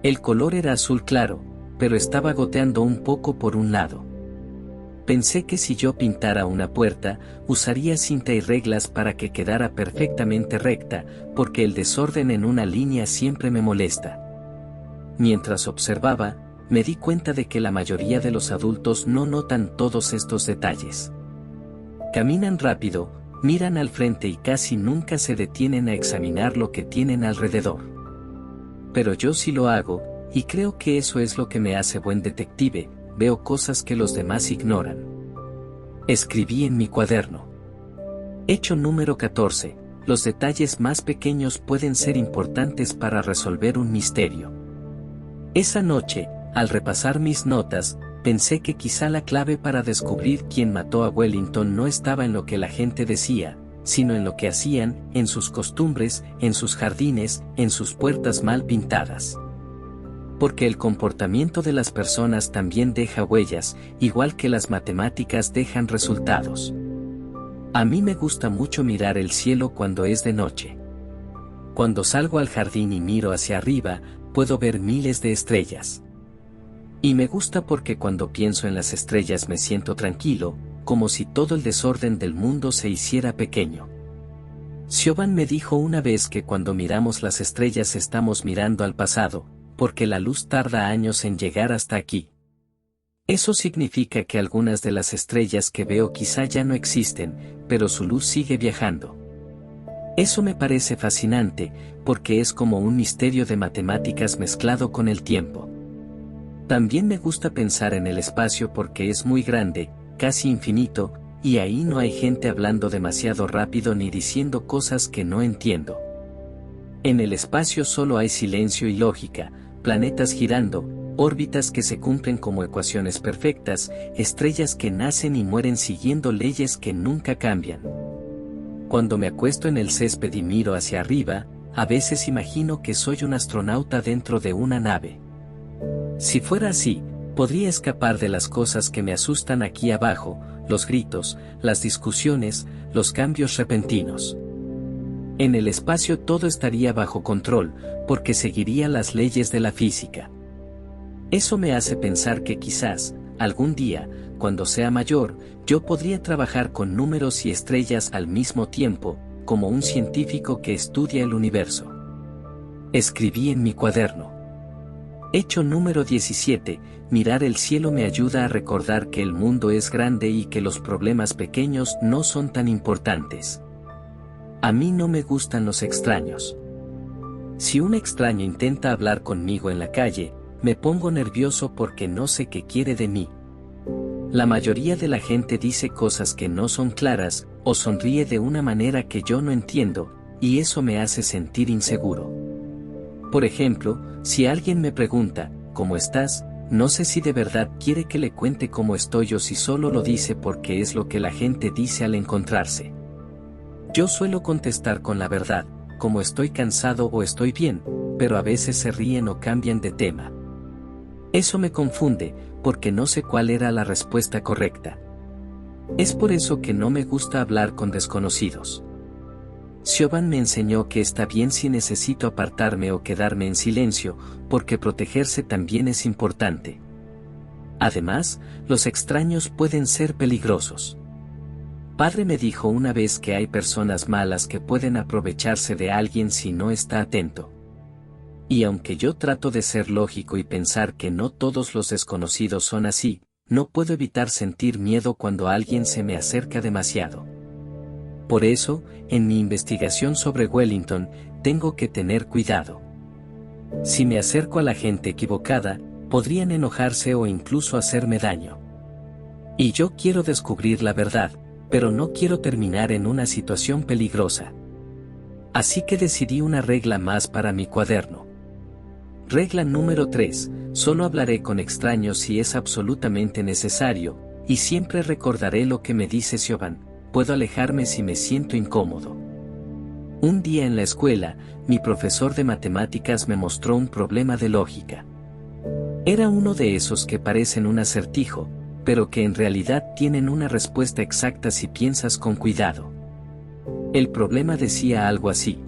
El color era azul claro, pero estaba goteando un poco por un lado. Pensé que si yo pintara una puerta, usaría cinta y reglas para que quedara perfectamente recta, porque el desorden en una línea siempre me molesta. Mientras observaba, me di cuenta de que la mayoría de los adultos no notan todos estos detalles. Caminan rápido, miran al frente y casi nunca se detienen a examinar lo que tienen alrededor. Pero yo sí lo hago, y creo que eso es lo que me hace buen detective. Veo cosas que los demás ignoran. Escribí en mi cuaderno. Hecho número 14. Los detalles más pequeños pueden ser importantes para resolver un misterio. Esa noche, al repasar mis notas, pensé que quizá la clave para descubrir quién mató a Wellington no estaba en lo que la gente decía, sino en lo que hacían, en sus costumbres, en sus jardines, en sus puertas mal pintadas. Porque el comportamiento de las personas también deja huellas, igual que las matemáticas dejan resultados. A mí me gusta mucho mirar el cielo cuando es de noche. Cuando salgo al jardín y miro hacia arriba, puedo ver miles de estrellas. Y me gusta porque cuando pienso en las estrellas me siento tranquilo, como si todo el desorden del mundo se hiciera pequeño. Siobhan me dijo una vez que cuando miramos las estrellas estamos mirando al pasado, porque la luz tarda años en llegar hasta aquí. Eso significa que algunas de las estrellas que veo quizá ya no existen, pero su luz sigue viajando. Eso me parece fascinante, porque es como un misterio de matemáticas mezclado con el tiempo. También me gusta pensar en el espacio porque es muy grande, casi infinito, y ahí no hay gente hablando demasiado rápido ni diciendo cosas que no entiendo. En el espacio solo hay silencio y lógica, planetas girando, órbitas que se cumplen como ecuaciones perfectas, estrellas que nacen y mueren siguiendo leyes que nunca cambian. Cuando me acuesto en el césped y miro hacia arriba, a veces imagino que soy un astronauta dentro de una nave. Si fuera así, podría escapar de las cosas que me asustan aquí abajo, los gritos, las discusiones, los cambios repentinos. En el espacio todo estaría bajo control, porque seguiría las leyes de la física. Eso me hace pensar que quizás, algún día, cuando sea mayor, yo podría trabajar con números y estrellas al mismo tiempo, como un científico que estudia el universo. Escribí en mi cuaderno. Hecho número 17, mirar el cielo me ayuda a recordar que el mundo es grande y que los problemas pequeños no son tan importantes. A mí no me gustan los extraños. Si un extraño intenta hablar conmigo en la calle, me pongo nervioso porque no sé qué quiere de mí. La mayoría de la gente dice cosas que no son claras, o sonríe de una manera que yo no entiendo, y eso me hace sentir inseguro. Por ejemplo, si alguien me pregunta, ¿cómo estás?, no sé si de verdad quiere que le cuente cómo estoy o si solo lo dice porque es lo que la gente dice al encontrarse. Yo suelo contestar con la verdad, como estoy cansado o estoy bien, pero a veces se ríen o cambian de tema. Eso me confunde, porque no sé cuál era la respuesta correcta. Es por eso que no me gusta hablar con desconocidos. Siobhan me enseñó que está bien si necesito apartarme o quedarme en silencio, porque protegerse también es importante. Además, los extraños pueden ser peligrosos. Padre me dijo una vez que hay personas malas que pueden aprovecharse de alguien si no está atento. Y aunque yo trato de ser lógico y pensar que no todos los desconocidos son así, no puedo evitar sentir miedo cuando alguien se me acerca demasiado. Por eso, en mi investigación sobre Wellington, tengo que tener cuidado. Si me acerco a la gente equivocada, podrían enojarse o incluso hacerme daño. Y yo quiero descubrir la verdad, pero no quiero terminar en una situación peligrosa. Así que decidí una regla más para mi cuaderno. Regla número 3, solo hablaré con extraños si es absolutamente necesario, y siempre recordaré lo que me dice Siobhan. Puedo alejarme si me siento incómodo. Un día en la escuela, mi profesor de matemáticas me mostró un problema de lógica. Era uno de esos que parecen un acertijo, pero que en realidad tienen una respuesta exacta si piensas con cuidado. El problema decía algo así.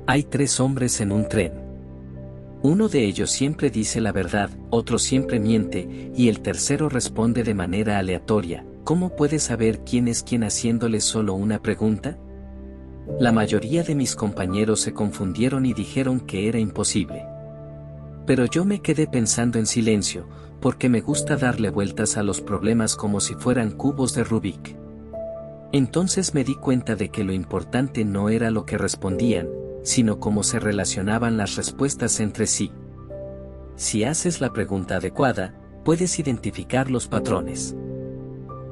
Hay 3 hombres en un tren. Uno de ellos siempre dice la verdad, otro siempre miente, y el tercero responde de manera aleatoria. ¿Cómo puedes saber quién es quién haciéndole solo una pregunta? La mayoría de mis compañeros se confundieron y dijeron que era imposible. Pero yo me quedé pensando en silencio, porque me gusta darle vueltas a los problemas como si fueran cubos de Rubik. Entonces me di cuenta de que lo importante no era lo que respondían, sino cómo se relacionaban las respuestas entre sí. Si haces la pregunta adecuada, puedes identificar los patrones.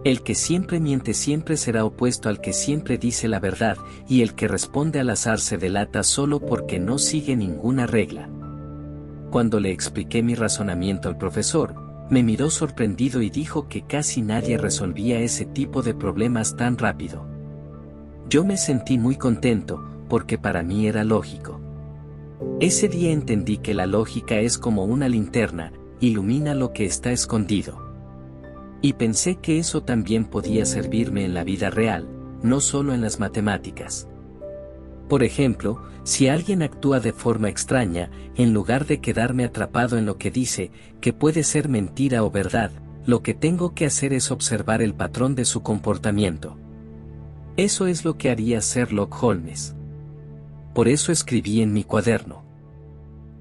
El que siempre miente siempre será opuesto al que siempre dice la verdad, y el que responde al azar se delata solo porque no sigue ninguna regla. Cuando le expliqué mi razonamiento al profesor, me miró sorprendido y dijo que casi nadie resolvía ese tipo de problemas tan rápido. Yo me sentí muy contento, porque para mí era lógico. Ese día entendí que la lógica es como una linterna, ilumina lo que está escondido. Y pensé que eso también podía servirme en la vida real, no solo en las matemáticas. Por ejemplo, si alguien actúa de forma extraña, en lugar de quedarme atrapado en lo que dice, que puede ser mentira o verdad, lo que tengo que hacer es observar el patrón de su comportamiento. Eso es lo que haría Sherlock Holmes. Por eso escribí en mi cuaderno.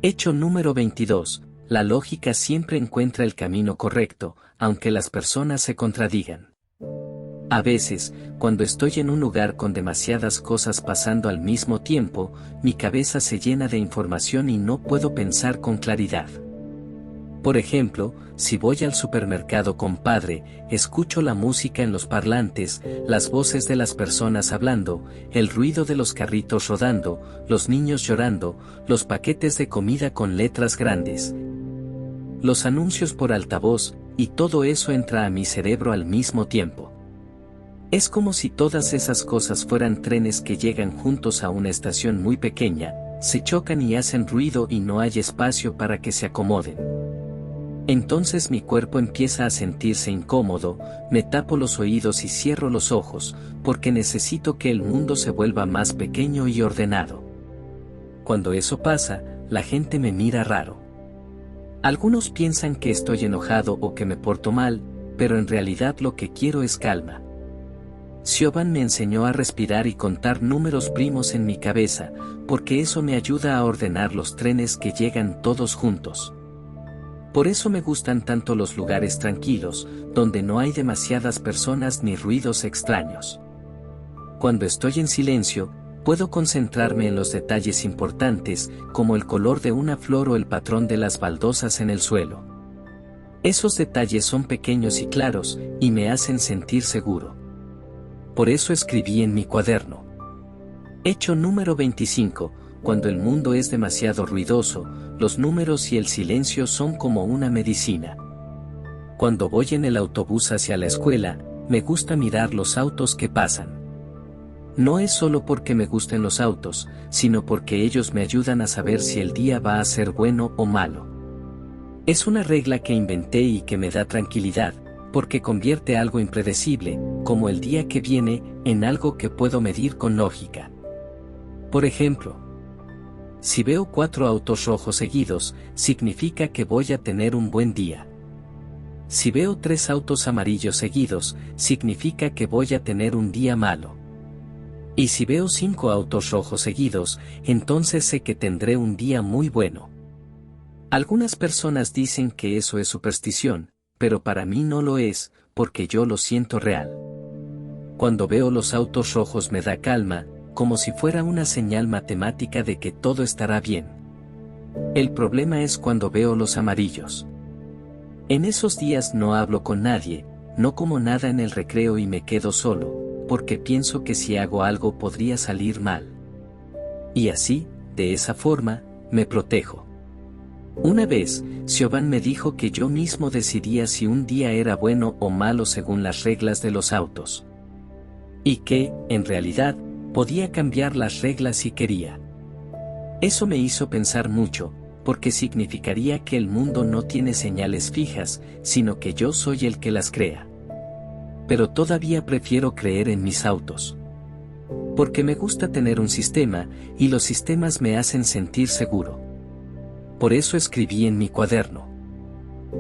Hecho número 22. La lógica siempre encuentra el camino correcto, aunque las personas se contradigan. A veces, cuando estoy en un lugar con demasiadas cosas pasando al mismo tiempo, mi cabeza se llena de información y no puedo pensar con claridad. Por ejemplo, si voy al supermercado con padre, escucho la música en los parlantes, las voces de las personas hablando, el ruido de los carritos rodando, los niños llorando, los paquetes de comida con letras grandes, los anuncios por altavoz, y todo eso entra a mi cerebro al mismo tiempo. Es como si todas esas cosas fueran trenes que llegan juntos a una estación muy pequeña, se chocan y hacen ruido y no hay espacio para que se acomoden. Entonces mi cuerpo empieza a sentirse incómodo, me tapo los oídos y cierro los ojos, porque necesito que el mundo se vuelva más pequeño y ordenado. Cuando eso pasa, la gente me mira raro. Algunos piensan que estoy enojado o que me porto mal, pero en realidad lo que quiero es calma. Siobhan me enseñó a respirar y contar números primos en mi cabeza, porque eso me ayuda a ordenar los trenes que llegan todos juntos. Por eso me gustan tanto los lugares tranquilos, donde no hay demasiadas personas ni ruidos extraños. Cuando estoy en silencio, puedo concentrarme en los detalles importantes, como el color de una flor o el patrón de las baldosas en el suelo. Esos detalles son pequeños y claros, y me hacen sentir seguro. Por eso escribí en mi cuaderno. Hecho número 25. Cuando el mundo es demasiado ruidoso, los números y el silencio son como una medicina. Cuando voy en el autobús hacia la escuela, me gusta mirar los autos que pasan. No es solo porque me gusten los autos, sino porque ellos me ayudan a saber si el día va a ser bueno o malo. Es una regla que inventé y que me da tranquilidad, porque convierte algo impredecible, como el día que viene, en algo que puedo medir con lógica. Por ejemplo, si veo 4 autos rojos seguidos, significa que voy a tener un buen día. Si veo 3 autos amarillos seguidos, significa que voy a tener un día malo. Y si veo 5 autos rojos seguidos, entonces sé que tendré un día muy bueno. Algunas personas dicen que eso es superstición, pero para mí no lo es, porque yo lo siento real. Cuando veo los autos rojos me da calma, como si fuera una señal matemática de que todo estará bien. El problema es cuando veo los amarillos. En esos días no hablo con nadie, no como nada en el recreo y me quedo solo, porque pienso que si hago algo podría salir mal. Y así, de esa forma, me protejo. Una vez, Siobhan me dijo que yo mismo decidía si un día era bueno o malo según las reglas de los autos. Y que, en realidad, podía cambiar las reglas si quería. Eso me hizo pensar mucho, porque significaría que el mundo no tiene señales fijas, sino que yo soy el que las crea. Pero todavía prefiero creer en mis autos. Porque me gusta tener un sistema, y los sistemas me hacen sentir seguro. Por eso escribí en mi cuaderno.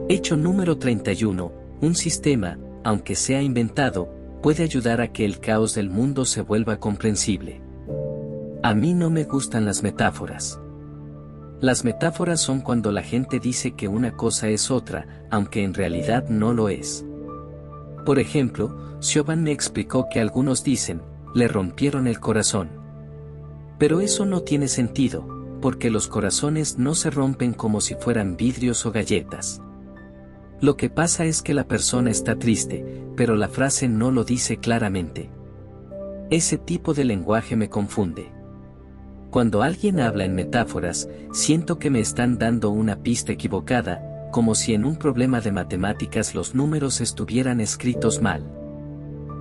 Hecho número 31. Un sistema, aunque sea inventado, puede ayudar a que el caos del mundo se vuelva comprensible. A mí no me gustan las metáforas. Las metáforas son cuando la gente dice que una cosa es otra, aunque en realidad no lo es. Por ejemplo, Siobhan me explicó que algunos dicen, le rompieron el corazón. Pero eso no tiene sentido, porque los corazones no se rompen como si fueran vidrios o galletas. Lo que pasa es que la persona está triste, pero la frase no lo dice claramente. Ese tipo de lenguaje me confunde. Cuando alguien habla en metáforas, siento que me están dando una pista equivocada, como si en un problema de matemáticas los números estuvieran escritos mal.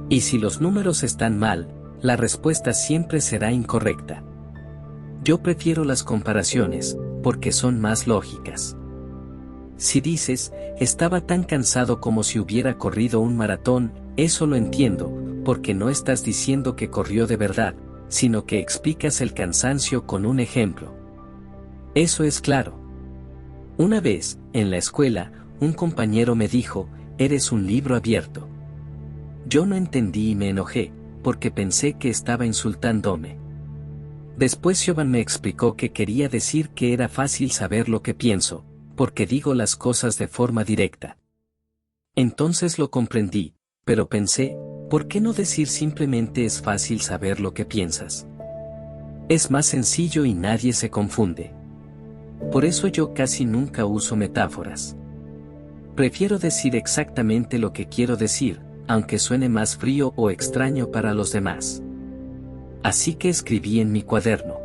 Y si los números están mal, la respuesta siempre será incorrecta. Yo prefiero las comparaciones, porque son más lógicas. Si dices, estaba tan cansado como si hubiera corrido un maratón, eso lo entiendo, porque no estás diciendo que corrió de verdad, sino que explicas el cansancio con un ejemplo. Eso es claro. Una vez, en la escuela, un compañero me dijo, eres un libro abierto. Yo no entendí y me enojé, porque pensé que estaba insultándome. Después Siobhan me explicó que quería decir que era fácil saber lo que pienso, porque digo las cosas de forma directa. Entonces lo comprendí, pero pensé, ¿por qué no decir simplemente es fácil saber lo que piensas? Es más sencillo y nadie se confunde. Por eso yo casi nunca uso metáforas. Prefiero decir exactamente lo que quiero decir, aunque suene más frío o extraño para los demás. Así que escribí en mi cuaderno.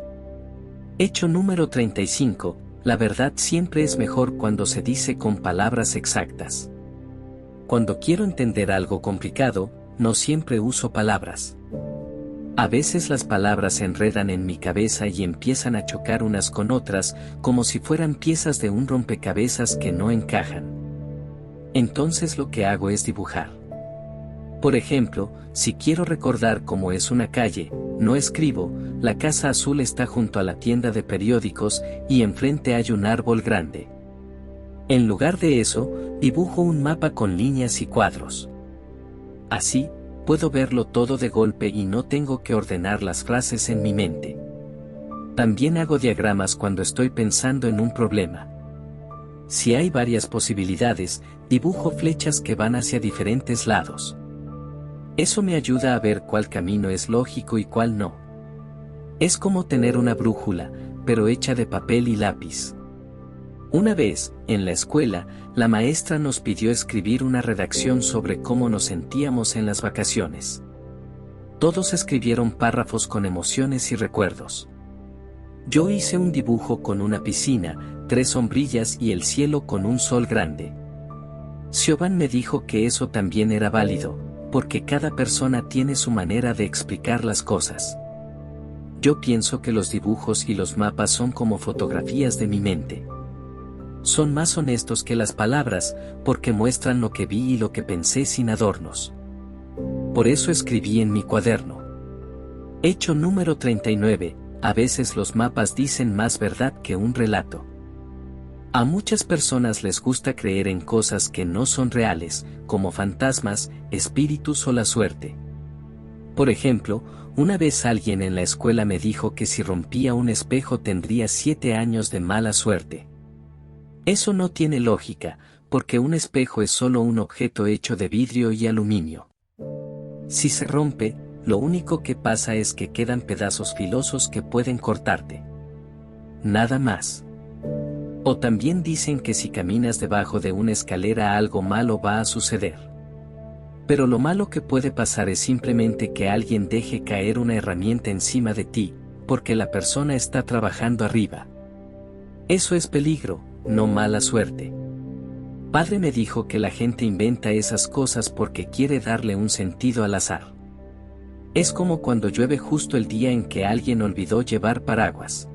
Hecho número 35, la verdad siempre es mejor cuando se dice con palabras exactas. Cuando quiero entender algo complicado, no siempre uso palabras. A veces las palabras se enredan en mi cabeza y empiezan a chocar unas con otras, como si fueran piezas de un rompecabezas que no encajan. Entonces lo que hago es dibujar. Por ejemplo, si quiero recordar cómo es una calle, no escribo, la casa azul está junto a la tienda de periódicos y enfrente hay un árbol grande. En lugar de eso, dibujo un mapa con líneas y cuadros. Así, puedo verlo todo de golpe y no tengo que ordenar las frases en mi mente. También hago diagramas cuando estoy pensando en un problema. Si hay varias posibilidades, dibujo flechas que van hacia diferentes lados. Eso me ayuda a ver cuál camino es lógico y cuál no. Es como tener una brújula, pero hecha de papel y lápiz. Una vez, en la escuela, la maestra nos pidió escribir una redacción sobre cómo nos sentíamos en las vacaciones. Todos escribieron párrafos con emociones y recuerdos. Yo hice un dibujo con una piscina, 3 sombrillas y el cielo con un sol grande. Siobhan me dijo que eso también era válido, porque cada persona tiene su manera de explicar las cosas. Yo pienso que los dibujos y los mapas son como fotografías de mi mente. Son más honestos que las palabras, porque muestran lo que vi y lo que pensé sin adornos. Por eso escribí en mi cuaderno. Hecho número 39, a veces los mapas dicen más verdad que un relato. A muchas personas les gusta creer en cosas que no son reales, como fantasmas, espíritus o la suerte. Por ejemplo, una vez alguien en la escuela me dijo que si rompía un espejo tendría 7 años de mala suerte. Eso no tiene lógica, porque un espejo es solo un objeto hecho de vidrio y aluminio. Si se rompe, lo único que pasa es que quedan pedazos filosos que pueden cortarte. Nada más. O también dicen que si caminas debajo de una escalera algo malo va a suceder. Pero lo malo que puede pasar es simplemente que alguien deje caer una herramienta encima de ti, porque la persona está trabajando arriba. Eso es peligro, no mala suerte. Padre me dijo que la gente inventa esas cosas porque quiere darle un sentido al azar. Es como cuando llueve justo el día en que alguien olvidó llevar paraguas.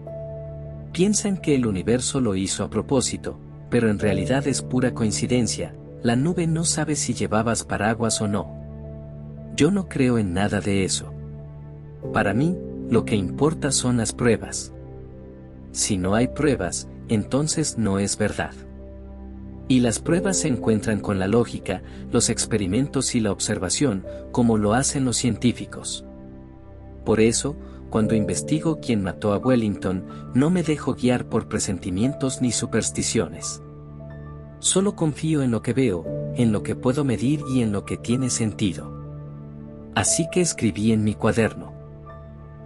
Piensan que el universo lo hizo a propósito, pero en realidad es pura coincidencia, la nube no sabe si llevabas paraguas o no. Yo no creo en nada de eso. Para mí, lo que importa son las pruebas. Si no hay pruebas, entonces no es verdad. Y las pruebas se encuentran con la lógica, los experimentos y la observación, como lo hacen los científicos. Por eso, cuando investigo quién mató a Wellington, no me dejo guiar por presentimientos ni supersticiones. Solo confío en lo que veo, en lo que puedo medir y en lo que tiene sentido. Así que escribí en mi cuaderno.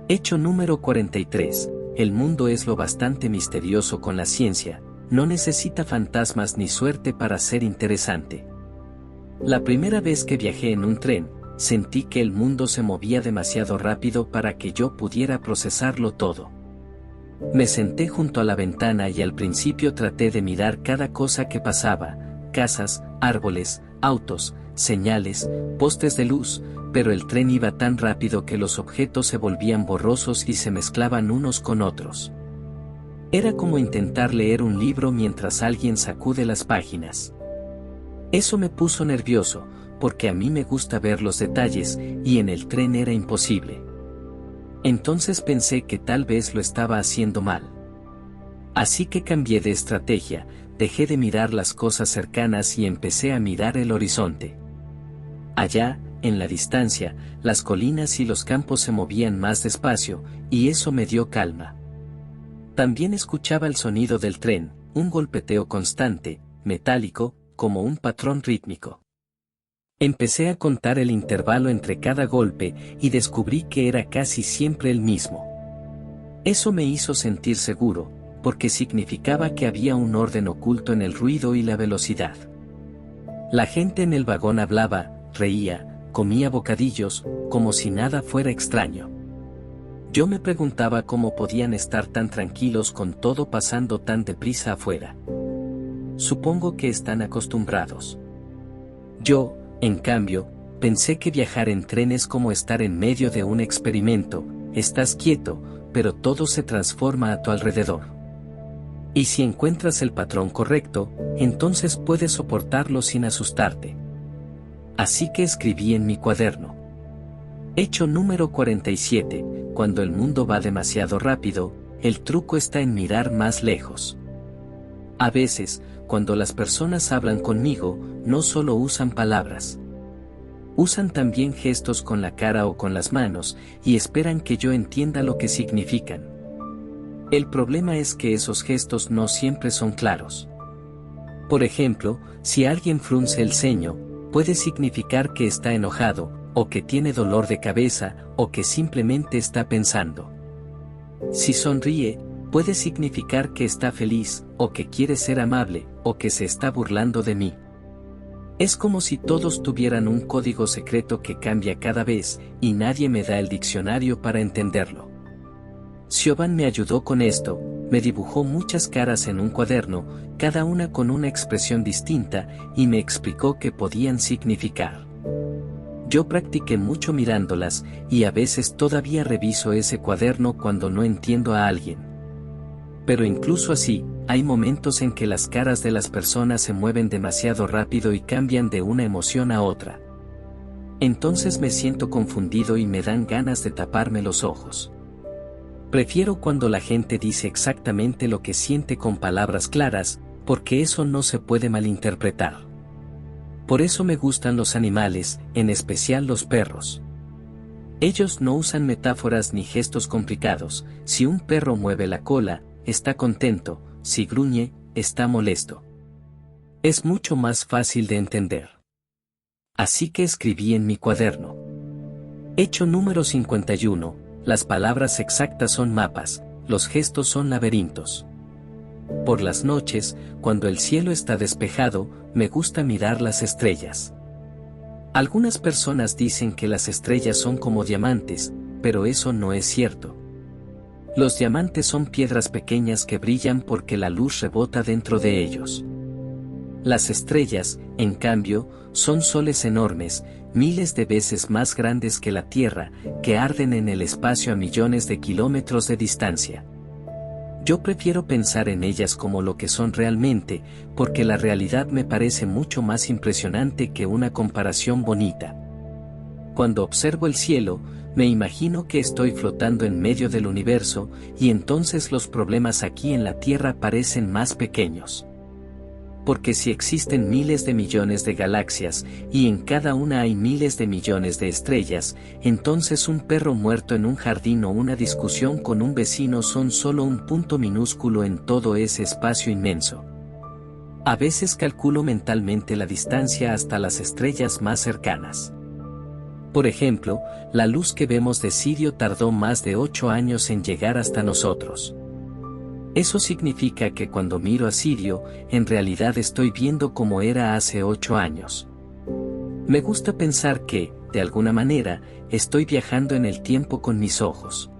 Hecho número 43, el mundo es lo bastante misterioso con la ciencia, no necesita fantasmas ni suerte para ser interesante. La primera vez que viajé en un tren, sentí que el mundo se movía demasiado rápido para que yo pudiera procesarlo todo. Me senté junto a la ventana y al principio traté de mirar cada cosa que pasaba, casas, árboles, autos, señales, postes de luz, pero el tren iba tan rápido que los objetos se volvían borrosos y se mezclaban unos con otros. Era como intentar leer un libro mientras alguien sacude las páginas. Eso me puso nervioso, porque a mí me gusta ver los detalles, y en el tren era imposible. Entonces pensé que tal vez lo estaba haciendo mal. Así que cambié de estrategia, dejé de mirar las cosas cercanas y empecé a mirar el horizonte. Allá, en la distancia, las colinas y los campos se movían más despacio, y eso me dio calma. También escuchaba el sonido del tren, un golpeteo constante, metálico, como un patrón rítmico. Empecé a contar el intervalo entre cada golpe y descubrí que era casi siempre el mismo. Eso me hizo sentir seguro, porque significaba que había un orden oculto en el ruido y la velocidad. La gente en el vagón hablaba, reía, comía bocadillos, como si nada fuera extraño. Yo me preguntaba cómo podían estar tan tranquilos con todo pasando tan deprisa afuera. Supongo que están acostumbrados. Yo, en cambio, pensé que viajar en tren es como estar en medio de un experimento, estás quieto, pero todo se transforma a tu alrededor. Y si encuentras el patrón correcto, entonces puedes soportarlo sin asustarte. Así que escribí en mi cuaderno. Hecho número 47, cuando el mundo va demasiado rápido, el truco está en mirar más lejos. A veces, cuando las personas hablan conmigo, no solo usan palabras. Usan también gestos con la cara o con las manos, y esperan que yo entienda lo que significan. El problema es que esos gestos no siempre son claros. Por ejemplo, si alguien frunce el ceño, puede significar que está enojado, o que tiene dolor de cabeza, o que simplemente está pensando. Si sonríe, puede significar que está feliz, o que quiere ser amable, o que se está burlando de mí. Es como si todos tuvieran un código secreto que cambia cada vez, y nadie me da el diccionario para entenderlo. Siobhan me ayudó con esto, me dibujó muchas caras en un cuaderno, cada una con una expresión distinta, y me explicó qué podían significar. Yo practiqué mucho mirándolas, y a veces todavía reviso ese cuaderno cuando no entiendo a alguien. Pero incluso así, hay momentos en que las caras de las personas se mueven demasiado rápido y cambian de una emoción a otra. Entonces me siento confundido y me dan ganas de taparme los ojos. Prefiero cuando la gente dice exactamente lo que siente con palabras claras, porque eso no se puede malinterpretar. Por eso me gustan los animales, en especial los perros. Ellos no usan metáforas ni gestos complicados. Si un perro mueve la cola, está contento, si gruñe, está molesto. Es mucho más fácil de entender. Así que escribí en mi cuaderno. Hecho número 51, las palabras exactas son mapas, los gestos son laberintos. Por las noches, cuando el cielo está despejado, me gusta mirar las estrellas. Algunas personas dicen que las estrellas son como diamantes, pero eso no es cierto. Los diamantes son piedras pequeñas que brillan porque la luz rebota dentro de ellos. Las estrellas, en cambio, son soles enormes, miles de veces más grandes que la Tierra, que arden en el espacio a millones de kilómetros de distancia. Yo prefiero pensar en ellas como lo que son realmente, porque la realidad me parece mucho más impresionante que una comparación bonita. Cuando observo el cielo, me imagino que estoy flotando en medio del universo, y entonces los problemas aquí en la Tierra parecen más pequeños. Porque si existen miles de millones de galaxias, y en cada una hay miles de millones de estrellas, entonces un perro muerto en un jardín o una discusión con un vecino son solo un punto minúsculo en todo ese espacio inmenso. A veces calculo mentalmente la distancia hasta las estrellas más cercanas. Por ejemplo, la luz que vemos de Sirio tardó más de 8 años en llegar hasta nosotros. Eso significa que cuando miro a Sirio, en realidad estoy viendo como era hace 8 años. Me gusta pensar que, de alguna manera, estoy viajando en el tiempo con mis ojos.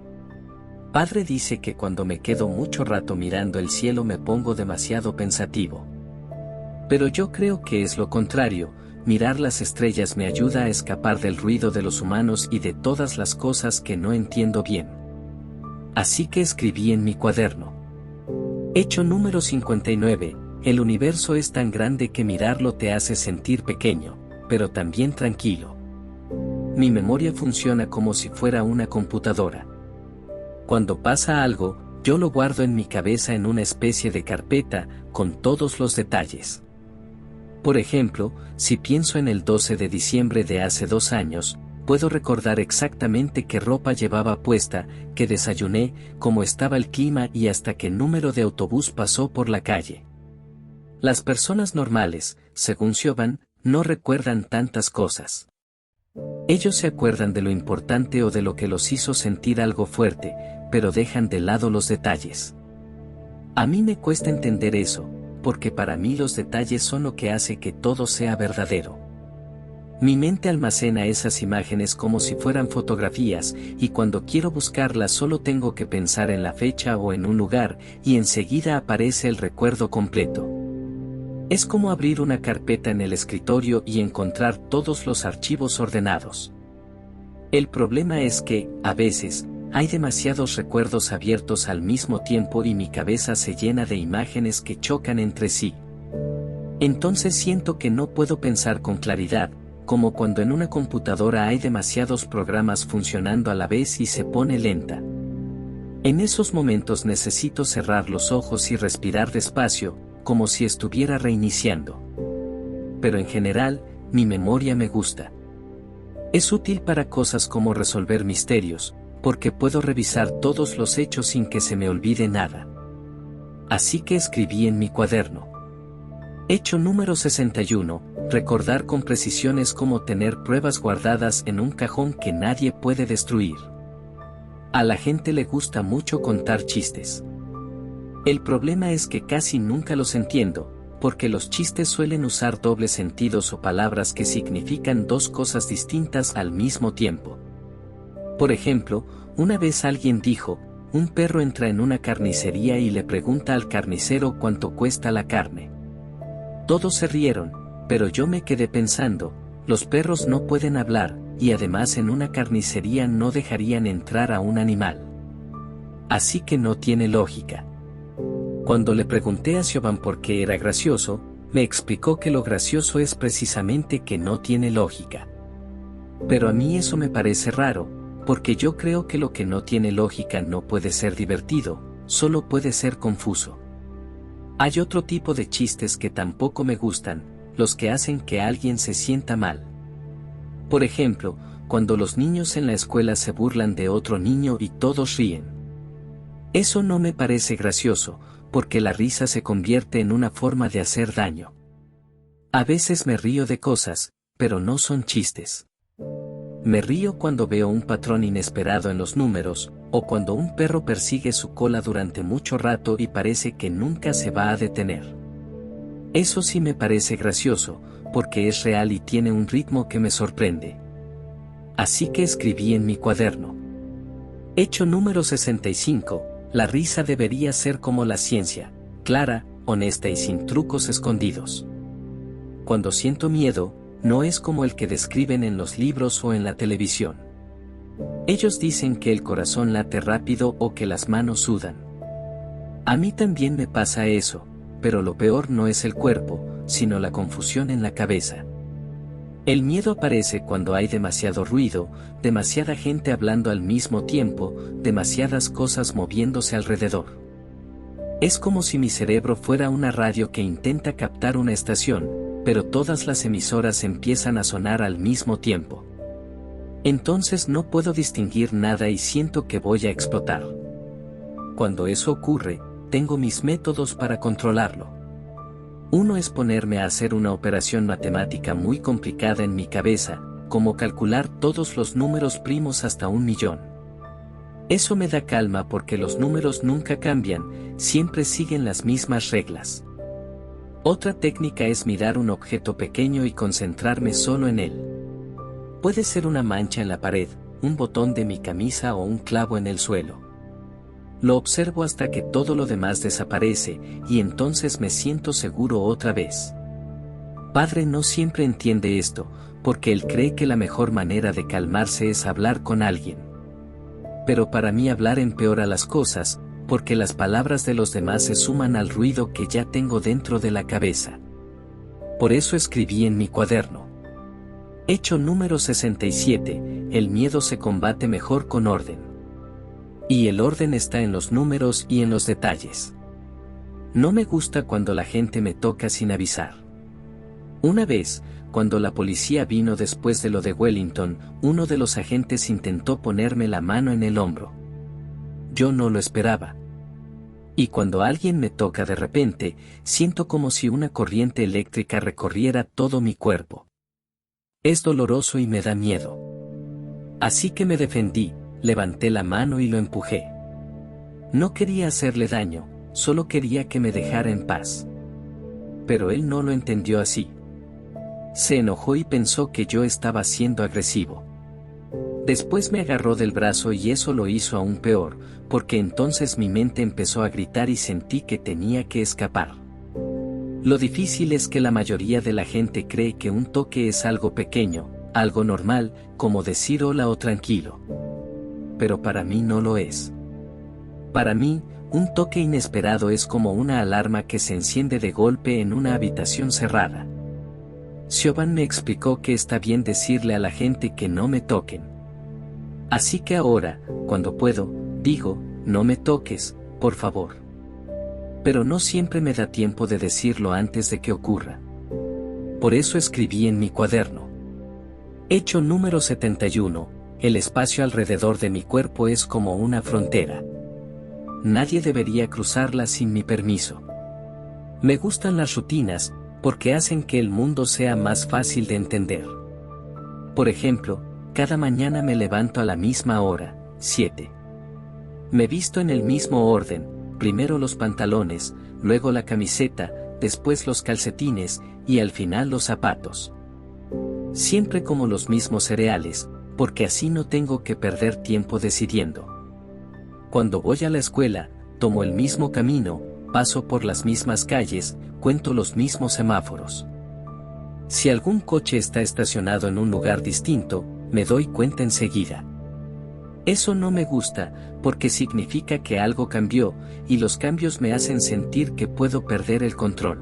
Padre dice que cuando me quedo mucho rato mirando el cielo me pongo demasiado pensativo. Pero yo creo que es lo contrario, mirar las estrellas me ayuda a escapar del ruido de los humanos y de todas las cosas que no entiendo bien. Así que escribí en mi cuaderno. Hecho número 59, el universo es tan grande que mirarlo te hace sentir pequeño, pero también tranquilo. Mi memoria funciona como si fuera una computadora. Cuando pasa algo, yo lo guardo en mi cabeza en una especie de carpeta, con todos los detalles. Por ejemplo, si pienso en el 12 de diciembre de hace 2 años, puedo recordar exactamente qué ropa llevaba puesta, qué desayuné, cómo estaba el clima y hasta qué número de autobús pasó por la calle. Las personas normales, según Siobhan, no recuerdan tantas cosas. Ellos se acuerdan de lo importante o de lo que los hizo sentir algo fuerte, pero dejan de lado los detalles. A mí me cuesta entender eso, porque para mí los detalles son lo que hace que todo sea verdadero. Mi mente almacena esas imágenes como si fueran fotografías, y cuando quiero buscarlas solo tengo que pensar en la fecha o en un lugar, y enseguida aparece el recuerdo completo. Es como abrir una carpeta en el escritorio y encontrar todos los archivos ordenados. El problema es que, a veces, hay demasiados recuerdos abiertos al mismo tiempo y mi cabeza se llena de imágenes que chocan entre sí. Entonces siento que no puedo pensar con claridad, como cuando en una computadora hay demasiados programas funcionando a la vez y se pone lenta. En esos momentos necesito cerrar los ojos y respirar despacio, como si estuviera reiniciando. Pero en general, mi memoria me gusta. Es útil para cosas como resolver misterios, porque puedo revisar todos los hechos sin que se me olvide nada. Así que escribí en mi cuaderno. Hecho número 61, recordar con precisión es como tener pruebas guardadas en un cajón que nadie puede destruir. A la gente le gusta mucho contar chistes. El problema es que casi nunca los entiendo, porque los chistes suelen usar dobles sentidos o palabras que significan dos cosas distintas al mismo tiempo. Por ejemplo, una vez alguien dijo, un perro entra en una carnicería y le pregunta al carnicero cuánto cuesta la carne. Todos se rieron, pero yo me quedé pensando, los perros no pueden hablar, y además en una carnicería no dejarían entrar a un animal. Así que no tiene lógica. Cuando le pregunté a Siobhan por qué era gracioso, me explicó que lo gracioso es precisamente que no tiene lógica. Pero a mí eso me parece raro, porque yo creo que lo que no tiene lógica no puede ser divertido, solo puede ser confuso. Hay otro tipo de chistes que tampoco me gustan, los que hacen que alguien se sienta mal. Por ejemplo, cuando los niños en la escuela se burlan de otro niño y todos ríen. Eso no me parece gracioso, porque la risa se convierte en una forma de hacer daño. A veces me río de cosas, pero no son chistes. Me río cuando veo un patrón inesperado en los números, o cuando un perro persigue su cola durante mucho rato y parece que nunca se va a detener. Eso sí me parece gracioso, porque es real y tiene un ritmo que me sorprende. Así que escribí en mi cuaderno. Hecho número 65, la risa debería ser como la ciencia, clara, honesta y sin trucos escondidos. Cuando siento miedo, no es como el que describen en los libros o en la televisión. Ellos dicen que el corazón late rápido o que las manos sudan. A mí también me pasa eso, pero lo peor no es el cuerpo, sino la confusión en la cabeza. El miedo aparece cuando hay demasiado ruido, demasiada gente hablando al mismo tiempo, demasiadas cosas moviéndose alrededor. Es como si mi cerebro fuera una radio que intenta captar una estación, pero todas las emisoras empiezan a sonar al mismo tiempo. Entonces no puedo distinguir nada y siento que voy a explotar. Cuando eso ocurre, tengo mis métodos para controlarlo. Uno es ponerme a hacer una operación matemática muy complicada en mi cabeza, como calcular todos los números primos hasta 1.000.000. Eso me da calma porque los números nunca cambian, siempre siguen las mismas reglas. Otra técnica es mirar un objeto pequeño y concentrarme solo en él. Puede ser una mancha en la pared, un botón de mi camisa o un clavo en el suelo. Lo observo hasta que todo lo demás desaparece, y entonces me siento seguro otra vez. Padre no siempre entiende esto, porque él cree que la mejor manera de calmarse es hablar con alguien. Pero para mí hablar empeora las cosas, porque las palabras de los demás se suman al ruido que ya tengo dentro de la cabeza. Por eso escribí en mi cuaderno. Hecho número 67, el miedo se combate mejor con orden. Y el orden está en los números y en los detalles. No me gusta cuando la gente me toca sin avisar. Una vez, cuando la policía vino después de lo de Wellington, uno de los agentes intentó ponerme la mano en el hombro. Yo no lo esperaba. Y cuando alguien me toca de repente, siento como si una corriente eléctrica recorriera todo mi cuerpo. Es doloroso y me da miedo. Así que me defendí, levanté la mano y lo empujé. No quería hacerle daño, solo quería que me dejara en paz. Pero él no lo entendió así. Se enojó y pensó que yo estaba siendo agresivo. Después me agarró del brazo y eso lo hizo aún peor, porque entonces mi mente empezó a gritar y sentí que tenía que escapar. Lo difícil es que la mayoría de la gente cree que un toque es algo pequeño, algo normal, como decir hola o tranquilo. Pero para mí no lo es. Para mí, un toque inesperado es como una alarma que se enciende de golpe en una habitación cerrada. Siobhan me explicó que está bien decirle a la gente que no me toquen. Así que ahora, cuando puedo, digo, no me toques, por favor. Pero no siempre me da tiempo de decirlo antes de que ocurra. Por eso escribí en mi cuaderno. Hecho número 71, el espacio alrededor de mi cuerpo es como una frontera. Nadie debería cruzarla sin mi permiso. Me gustan las rutinas, porque hacen que el mundo sea más fácil de entender. Por ejemplo, cada mañana me levanto a la misma hora, 7. Me visto en el mismo orden, primero los pantalones, luego la camiseta, después los calcetines, y al final los zapatos. Siempre como los mismos cereales, porque así no tengo que perder tiempo decidiendo. Cuando voy a la escuela, tomo el mismo camino, paso por las mismas calles, cuento los mismos semáforos. Si algún coche está estacionado en un lugar distinto, me doy cuenta enseguida. Eso no me gusta, porque significa que algo cambió, y los cambios me hacen sentir que puedo perder el control.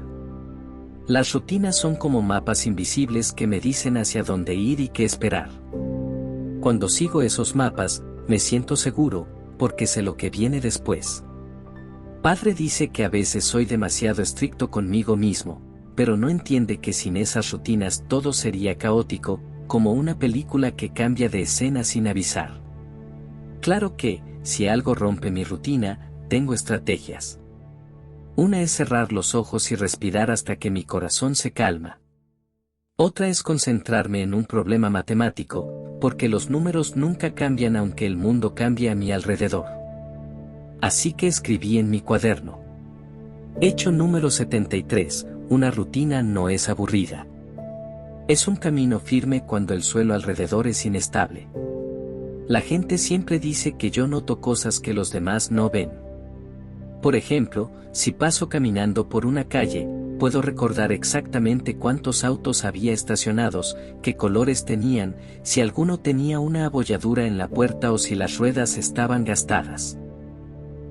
Las rutinas son como mapas invisibles que me dicen hacia dónde ir y qué esperar. Cuando sigo esos mapas, me siento seguro, porque sé lo que viene después. Padre dice que a veces soy demasiado estricto conmigo mismo, pero no entiende que sin esas rutinas todo sería caótico, como una película que cambia de escena sin avisar. Claro que, si algo rompe mi rutina, tengo estrategias. Una es cerrar los ojos y respirar hasta que mi corazón se calma. Otra es concentrarme en un problema matemático, porque los números nunca cambian aunque el mundo cambie a mi alrededor. Así que escribí en mi cuaderno. Hecho número 73, una rutina no es aburrida. Es un camino firme cuando el suelo alrededor es inestable. La gente siempre dice que yo noto cosas que los demás no ven. Por ejemplo, si paso caminando por una calle, puedo recordar exactamente cuántos autos había estacionados, qué colores tenían, si alguno tenía una abolladura en la puerta o si las ruedas estaban gastadas.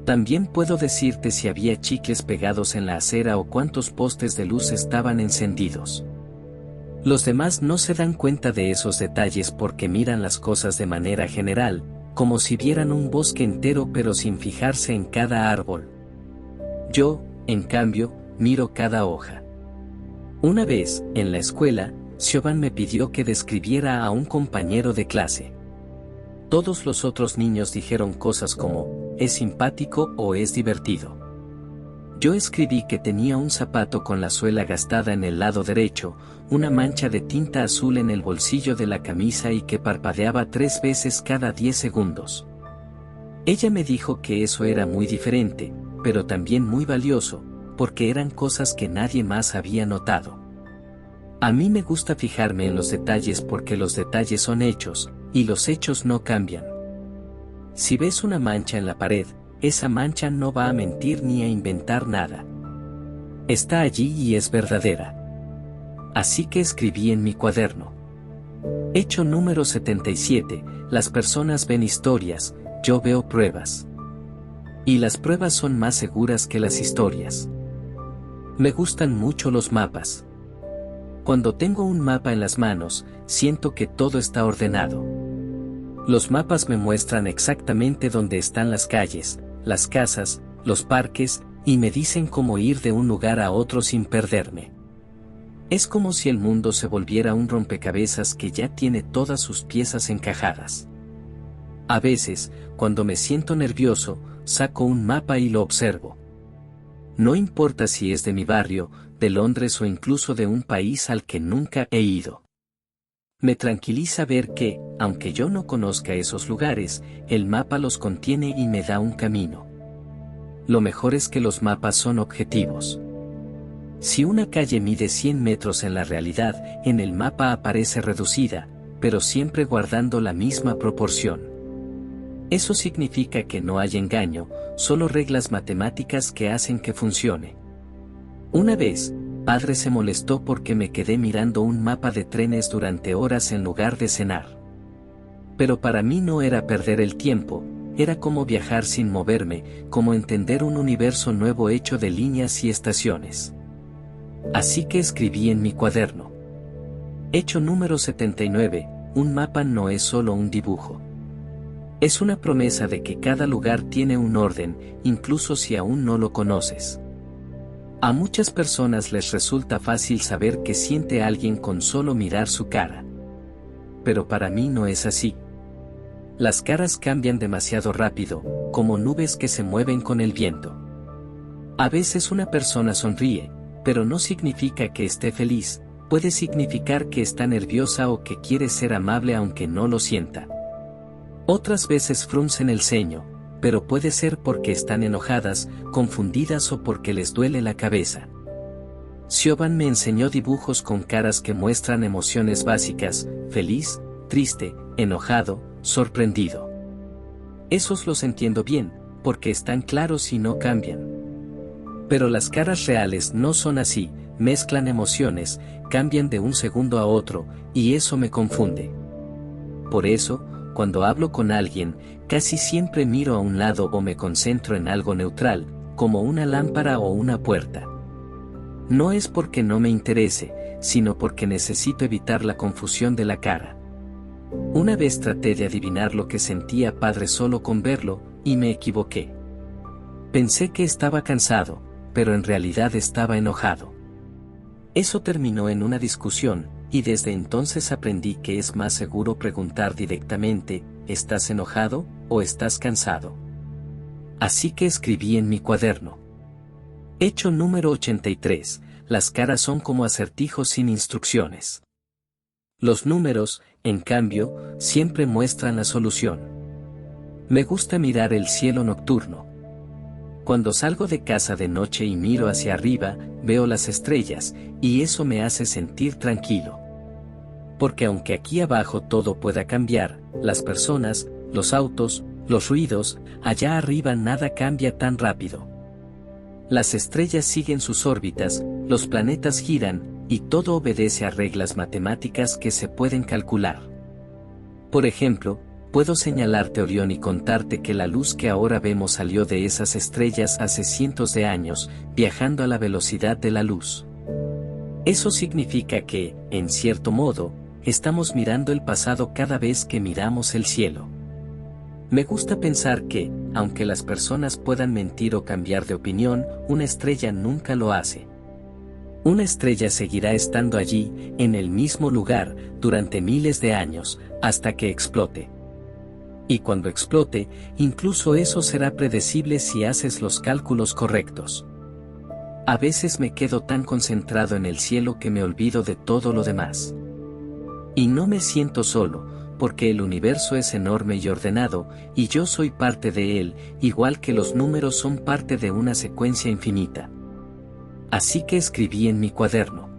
También puedo decirte si había chicles pegados en la acera o cuántos postes de luz estaban encendidos. Los demás no se dan cuenta de esos detalles porque miran las cosas de manera general, como si vieran un bosque entero pero sin fijarse en cada árbol. Yo, en cambio, miro cada hoja. Una vez, en la escuela, Siobhan me pidió que describiera a un compañero de clase. Todos los otros niños dijeron cosas como, es simpático o es divertido. Yo escribí que tenía un zapato con la suela gastada en el lado derecho, una mancha de tinta azul en el bolsillo de la camisa y que parpadeaba 3 veces cada 10 segundos. Ella me dijo que eso era muy diferente, pero también muy valioso, porque eran cosas que nadie más había notado. A mí me gusta fijarme en los detalles porque los detalles son hechos, y los hechos no cambian. Si ves una mancha en la pared, esa mancha no va a mentir ni a inventar nada. Está allí y es verdadera. Así que escribí en mi cuaderno. Hecho número 77, las personas ven historias, yo veo pruebas. Y las pruebas son más seguras que las historias. Me gustan mucho los mapas. Cuando tengo un mapa en las manos, siento que todo está ordenado. Los mapas me muestran exactamente dónde están las calles, las casas, los parques, y me dicen cómo ir de un lugar a otro sin perderme. Es como si el mundo se volviera un rompecabezas que ya tiene todas sus piezas encajadas. A veces, cuando me siento nervioso, saco un mapa y lo observo. No importa si es de mi barrio, de Londres o incluso de un país al que nunca he ido. Me tranquiliza ver que, aunque yo no conozca esos lugares, el mapa los contiene y me da un camino. Lo mejor es que los mapas son objetivos. Si una calle mide 100 metros en la realidad, en el mapa aparece reducida, pero siempre guardando la misma proporción. Eso significa que no hay engaño, solo reglas matemáticas que hacen que funcione. Una vez, padre se molestó porque me quedé mirando un mapa de trenes durante horas en lugar de cenar. Pero para mí no era perder el tiempo, era como viajar sin moverme, como entender un universo nuevo hecho de líneas y estaciones. Así que escribí en mi cuaderno. Hecho número 79, un mapa no es solo un dibujo. Es una promesa de que cada lugar tiene un orden, incluso si aún no lo conoces. A muchas personas les resulta fácil saber qué siente alguien con solo mirar su cara. Pero para mí no es así. Las caras cambian demasiado rápido, como nubes que se mueven con el viento. A veces una persona sonríe, pero no significa que esté feliz, puede significar que está nerviosa o que quiere ser amable aunque no lo sienta. Otras veces fruncen el ceño, pero puede ser porque están enojadas, confundidas o porque les duele la cabeza. Siobhan me enseñó dibujos con caras que muestran emociones básicas: feliz, triste, enojado, sorprendido. Esos los entiendo bien, porque están claros y no cambian. Pero las caras reales no son así, mezclan emociones, cambian de un segundo a otro, y eso me confunde. Por eso, cuando hablo con alguien, casi siempre miro a un lado o me concentro en algo neutral, como una lámpara o una puerta. No es porque no me interese, sino porque necesito evitar la confusión de la cara. Una vez traté de adivinar lo que sentía padre solo con verlo, y me equivoqué. Pensé que estaba cansado, pero en realidad estaba enojado. Eso terminó en una discusión, y desde entonces aprendí que es más seguro preguntar directamente: ¿estás enojado o estás cansado? Así que escribí en mi cuaderno. Hecho número 83, las caras son como acertijos sin instrucciones. Los números, en cambio, siempre muestran la solución. Me gusta mirar el cielo nocturno. Cuando salgo de casa de noche y miro hacia arriba, veo las estrellas, y eso me hace sentir tranquilo. Porque aunque aquí abajo todo pueda cambiar, las personas, los autos, los ruidos, allá arriba nada cambia tan rápido. Las estrellas siguen sus órbitas, los planetas giran, y todo obedece a reglas matemáticas que se pueden calcular. Por ejemplo, puedo señalarte Orión y contarte que la luz que ahora vemos salió de esas estrellas hace cientos de años, viajando a la velocidad de la luz. Eso significa que, en cierto modo, estamos mirando el pasado cada vez que miramos el cielo. Me gusta pensar que, aunque las personas puedan mentir o cambiar de opinión, una estrella nunca lo hace. Una estrella seguirá estando allí, en el mismo lugar, durante miles de años, hasta que explote. Y cuando explote, incluso eso será predecible si haces los cálculos correctos. A veces me quedo tan concentrado en el cielo que me olvido de todo lo demás. Y no me siento solo, porque el universo es enorme y ordenado, y yo soy parte de él, igual que los números son parte de una secuencia infinita. Así que escribí en mi cuaderno.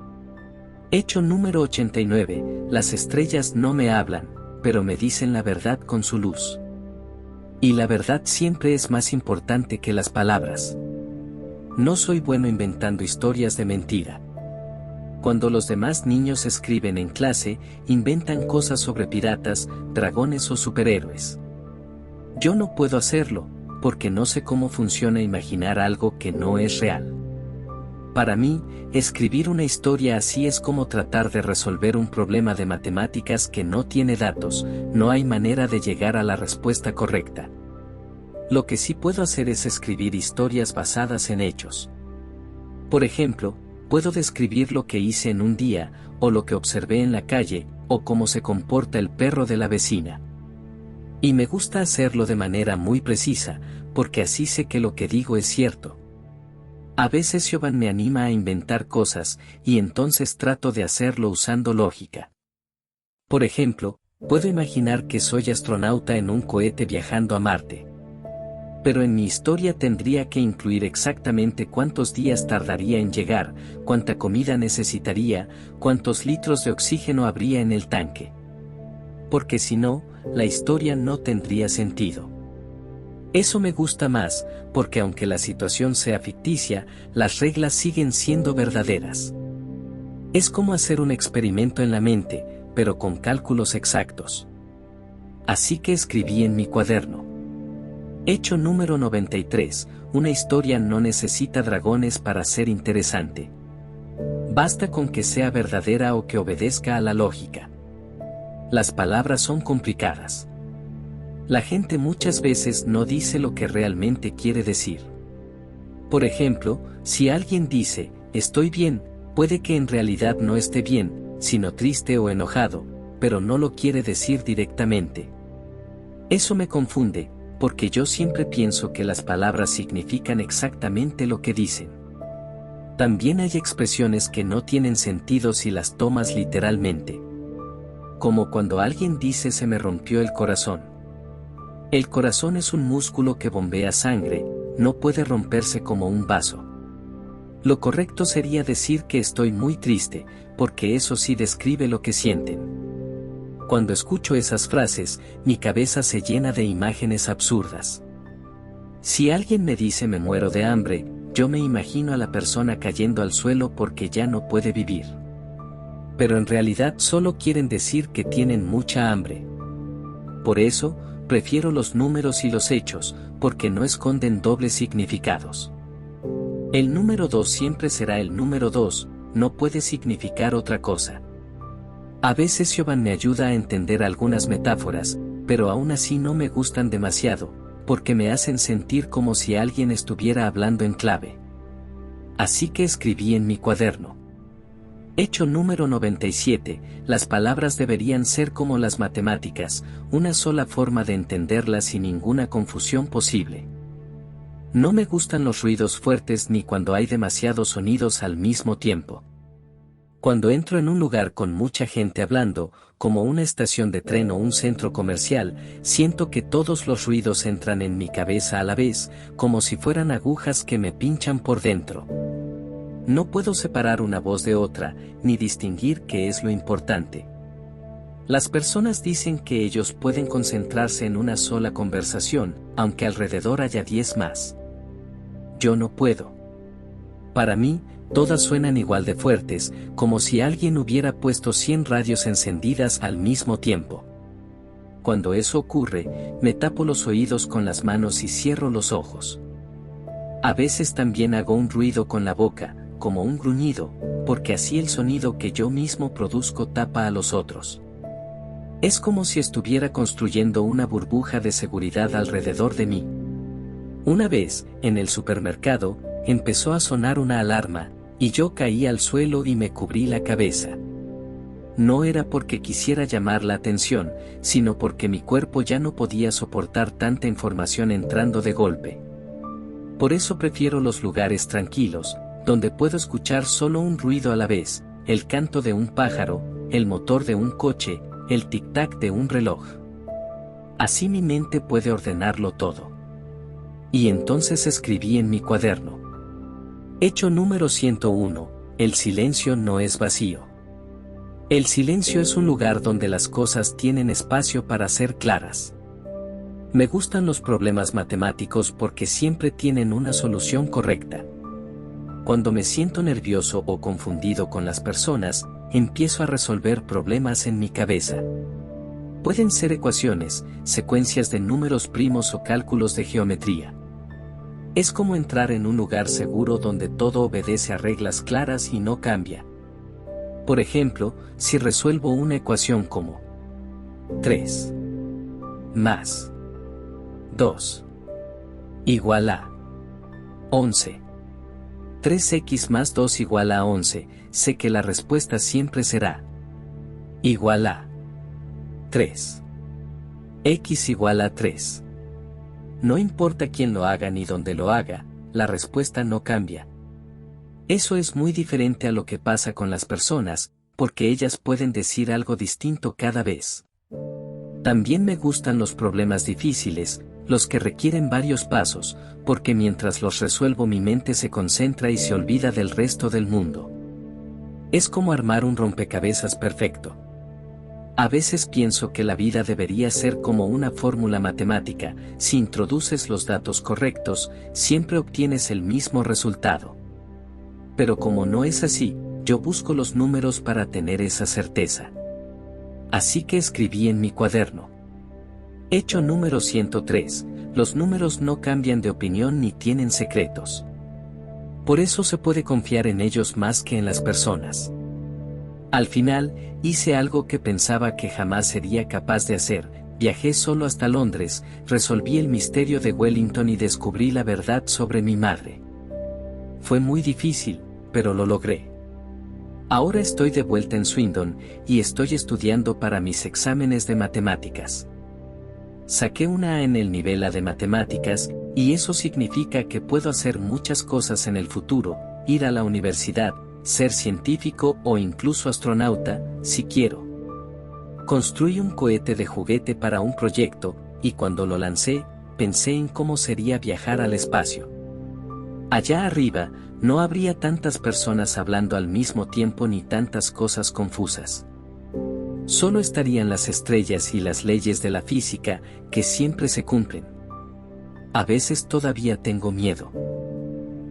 Hecho número 89, las estrellas no me hablan, pero me dicen la verdad con su luz. Y la verdad siempre es más importante que las palabras. No soy bueno inventando historias de mentira. Cuando los demás niños escriben en clase, inventan cosas sobre piratas, dragones o superhéroes. Yo no puedo hacerlo, porque no sé cómo funciona imaginar algo que no es real. Para mí, escribir una historia así es como tratar de resolver un problema de matemáticas que no tiene datos, no hay manera de llegar a la respuesta correcta. Lo que sí puedo hacer es escribir historias basadas en hechos. Por ejemplo, Puedo describir lo que hice en un día, o lo que observé en la calle, o cómo se comporta el perro de la vecina. Y me gusta hacerlo de manera muy precisa, porque así sé que lo que digo es cierto. A veces Siobhan me anima a inventar cosas, y entonces trato de hacerlo usando lógica. Por ejemplo, puedo imaginar que soy astronauta en un cohete viajando a Marte. Pero en mi historia tendría que incluir exactamente cuántos días tardaría en llegar, cuánta comida necesitaría, cuántos litros de oxígeno habría en el tanque. Porque si no, la historia no tendría sentido. Eso me gusta más, porque aunque la situación sea ficticia, las reglas siguen siendo verdaderas. Es como hacer un experimento en la mente, pero con cálculos exactos. Así que escribí en mi cuaderno. Hecho número 93, una historia no necesita dragones para ser interesante. Basta con que sea verdadera o que obedezca a la lógica. Las palabras son complicadas. La gente muchas veces no dice lo que realmente quiere decir. Por ejemplo, si alguien dice, estoy bien, puede que en realidad no esté bien, sino triste o enojado, pero no lo quiere decir directamente. Eso me confunde, porque yo siempre pienso que las palabras significan exactamente lo que dicen. También hay expresiones que no tienen sentido si las tomas literalmente. Como cuando alguien dice se me rompió el corazón. El corazón es un músculo que bombea sangre, no puede romperse como un vaso. Lo correcto sería decir que estoy muy triste, porque eso sí describe lo que sienten. Cuando escucho esas frases, mi cabeza se llena de imágenes absurdas. Si alguien me dice me muero de hambre, yo me imagino a la persona cayendo al suelo porque ya no puede vivir. Pero en realidad solo quieren decir que tienen mucha hambre. Por eso, prefiero los números y los hechos, porque no esconden dobles significados. El número 2 siempre será el número 2, no puede significar otra cosa. A veces Siobhan me ayuda a entender algunas metáforas, pero aún así no me gustan demasiado, porque me hacen sentir como si alguien estuviera hablando en clave. Así que escribí en mi cuaderno. Hecho número 97, las palabras deberían ser como las matemáticas, una sola forma de entenderlas sin ninguna confusión posible. No me gustan los ruidos fuertes ni cuando hay demasiados sonidos al mismo tiempo. Cuando entro en un lugar con mucha gente hablando, como una estación de tren o un centro comercial, siento que todos los ruidos entran en mi cabeza a la vez, como si fueran agujas que me pinchan por dentro. No puedo separar una voz de otra, ni distinguir qué es lo importante. Las personas dicen que ellos pueden concentrarse en una sola conversación, aunque alrededor haya 10 más. Yo no puedo. Para mí, todas suenan igual de fuertes, como si alguien hubiera puesto 100 radios encendidas al mismo tiempo. Cuando eso ocurre, me tapo los oídos con las manos y cierro los ojos. A veces también hago un ruido con la boca, como un gruñido, porque así el sonido que yo mismo produzco tapa a los otros. Es como si estuviera construyendo una burbuja de seguridad alrededor de mí. Una vez, en el supermercado, empezó a sonar una alarma, y yo caí al suelo y me cubrí la cabeza. No era porque quisiera llamar la atención, sino porque mi cuerpo ya no podía soportar tanta información entrando de golpe. Por eso prefiero los lugares tranquilos, donde puedo escuchar solo un ruido a la vez, el canto de un pájaro, el motor de un coche, el tic-tac de un reloj. Así mi mente puede ordenarlo todo. Y entonces escribí en mi cuaderno. Hecho número 101, el silencio no es vacío. El silencio es un lugar donde las cosas tienen espacio para ser claras. Me gustan los problemas matemáticos porque siempre tienen una solución correcta. Cuando me siento nervioso o confundido con las personas, empiezo a resolver problemas en mi cabeza. Pueden ser ecuaciones, secuencias de números primos o cálculos de geometría. Es como entrar en un lugar seguro donde todo obedece a reglas claras y no cambia. Por ejemplo, si resuelvo una ecuación como 3 más 2 igual a 11. 3x más 2 igual a 11, sé que la respuesta siempre será igual a 3. X igual a 3. No importa quién lo haga ni dónde lo haga, la respuesta no cambia. Eso es muy diferente a lo que pasa con las personas, porque ellas pueden decir algo distinto cada vez. También me gustan los problemas difíciles, los que requieren varios pasos, porque mientras los resuelvo mi mente se concentra y se olvida del resto del mundo. Es como armar un rompecabezas perfecto. A veces pienso que la vida debería ser como una fórmula matemática, si introduces los datos correctos, siempre obtienes el mismo resultado. Pero como no es así, yo busco los números para tener esa certeza. Así que escribí en mi cuaderno. Hecho número 103, los números no cambian de opinión ni tienen secretos. Por eso se puede confiar en ellos más que en las personas. Al final, hice algo que pensaba que jamás sería capaz de hacer, viajé solo hasta Londres, resolví el misterio de Wellington y descubrí la verdad sobre mi madre. Fue muy difícil, pero lo logré. Ahora estoy de vuelta en Swindon, y estoy estudiando para mis exámenes de matemáticas. Saqué una A en el nivel A de matemáticas, y eso significa que puedo hacer muchas cosas en el futuro, ir a la universidad, ser científico o incluso astronauta, si quiero. Construí un cohete de juguete para un proyecto, y cuando lo lancé, pensé en cómo sería viajar al espacio. Allá arriba, no habría tantas personas hablando al mismo tiempo ni tantas cosas confusas. Solo estarían las estrellas y las leyes de la física, que siempre se cumplen. A veces todavía tengo miedo.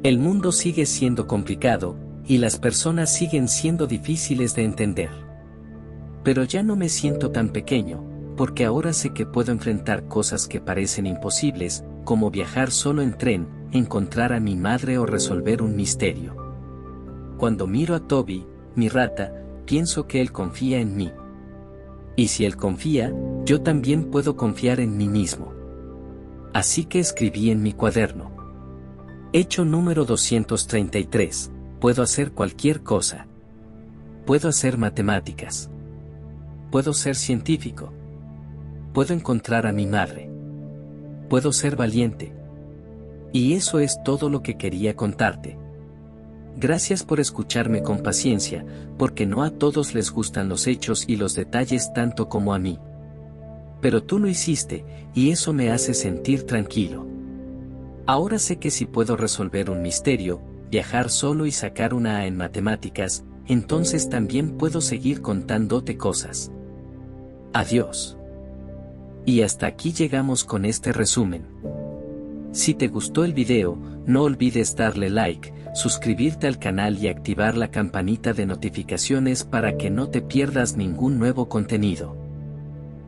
El mundo sigue siendo complicado, y las personas siguen siendo difíciles de entender. Pero ya no me siento tan pequeño, porque ahora sé que puedo enfrentar cosas que parecen imposibles, como viajar solo en tren, encontrar a mi madre o resolver un misterio. Cuando miro a Toby, mi rata, pienso que él confía en mí. Y si él confía, yo también puedo confiar en mí mismo. Así que escribí en mi cuaderno. Hecho número 233. Puedo hacer cualquier cosa. Puedo hacer matemáticas. Puedo ser científico. Puedo encontrar a mi madre. Puedo ser valiente. Y eso es todo lo que quería contarte. Gracias por escucharme con paciencia, porque no a todos les gustan los hechos y los detalles tanto como a mí. Pero tú lo hiciste, y eso me hace sentir tranquilo. Ahora sé que si puedo resolver un misterio, viajar solo y sacar una A en matemáticas, entonces también puedo seguir contándote cosas. Adiós. Y hasta aquí llegamos con este resumen. Si te gustó el video, no olvides darle like, suscribirte al canal y activar la campanita de notificaciones para que no te pierdas ningún nuevo contenido.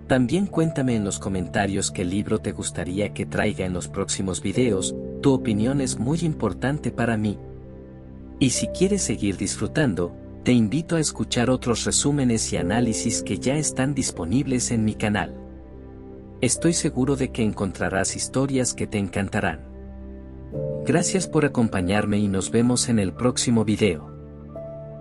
También cuéntame en los comentarios qué libro te gustaría que traiga en los próximos videos, tu opinión es muy importante para mí. Y si quieres seguir disfrutando, te invito a escuchar otros resúmenes y análisis que ya están disponibles en mi canal. Estoy seguro de que encontrarás historias que te encantarán. Gracias por acompañarme y nos vemos en el próximo video.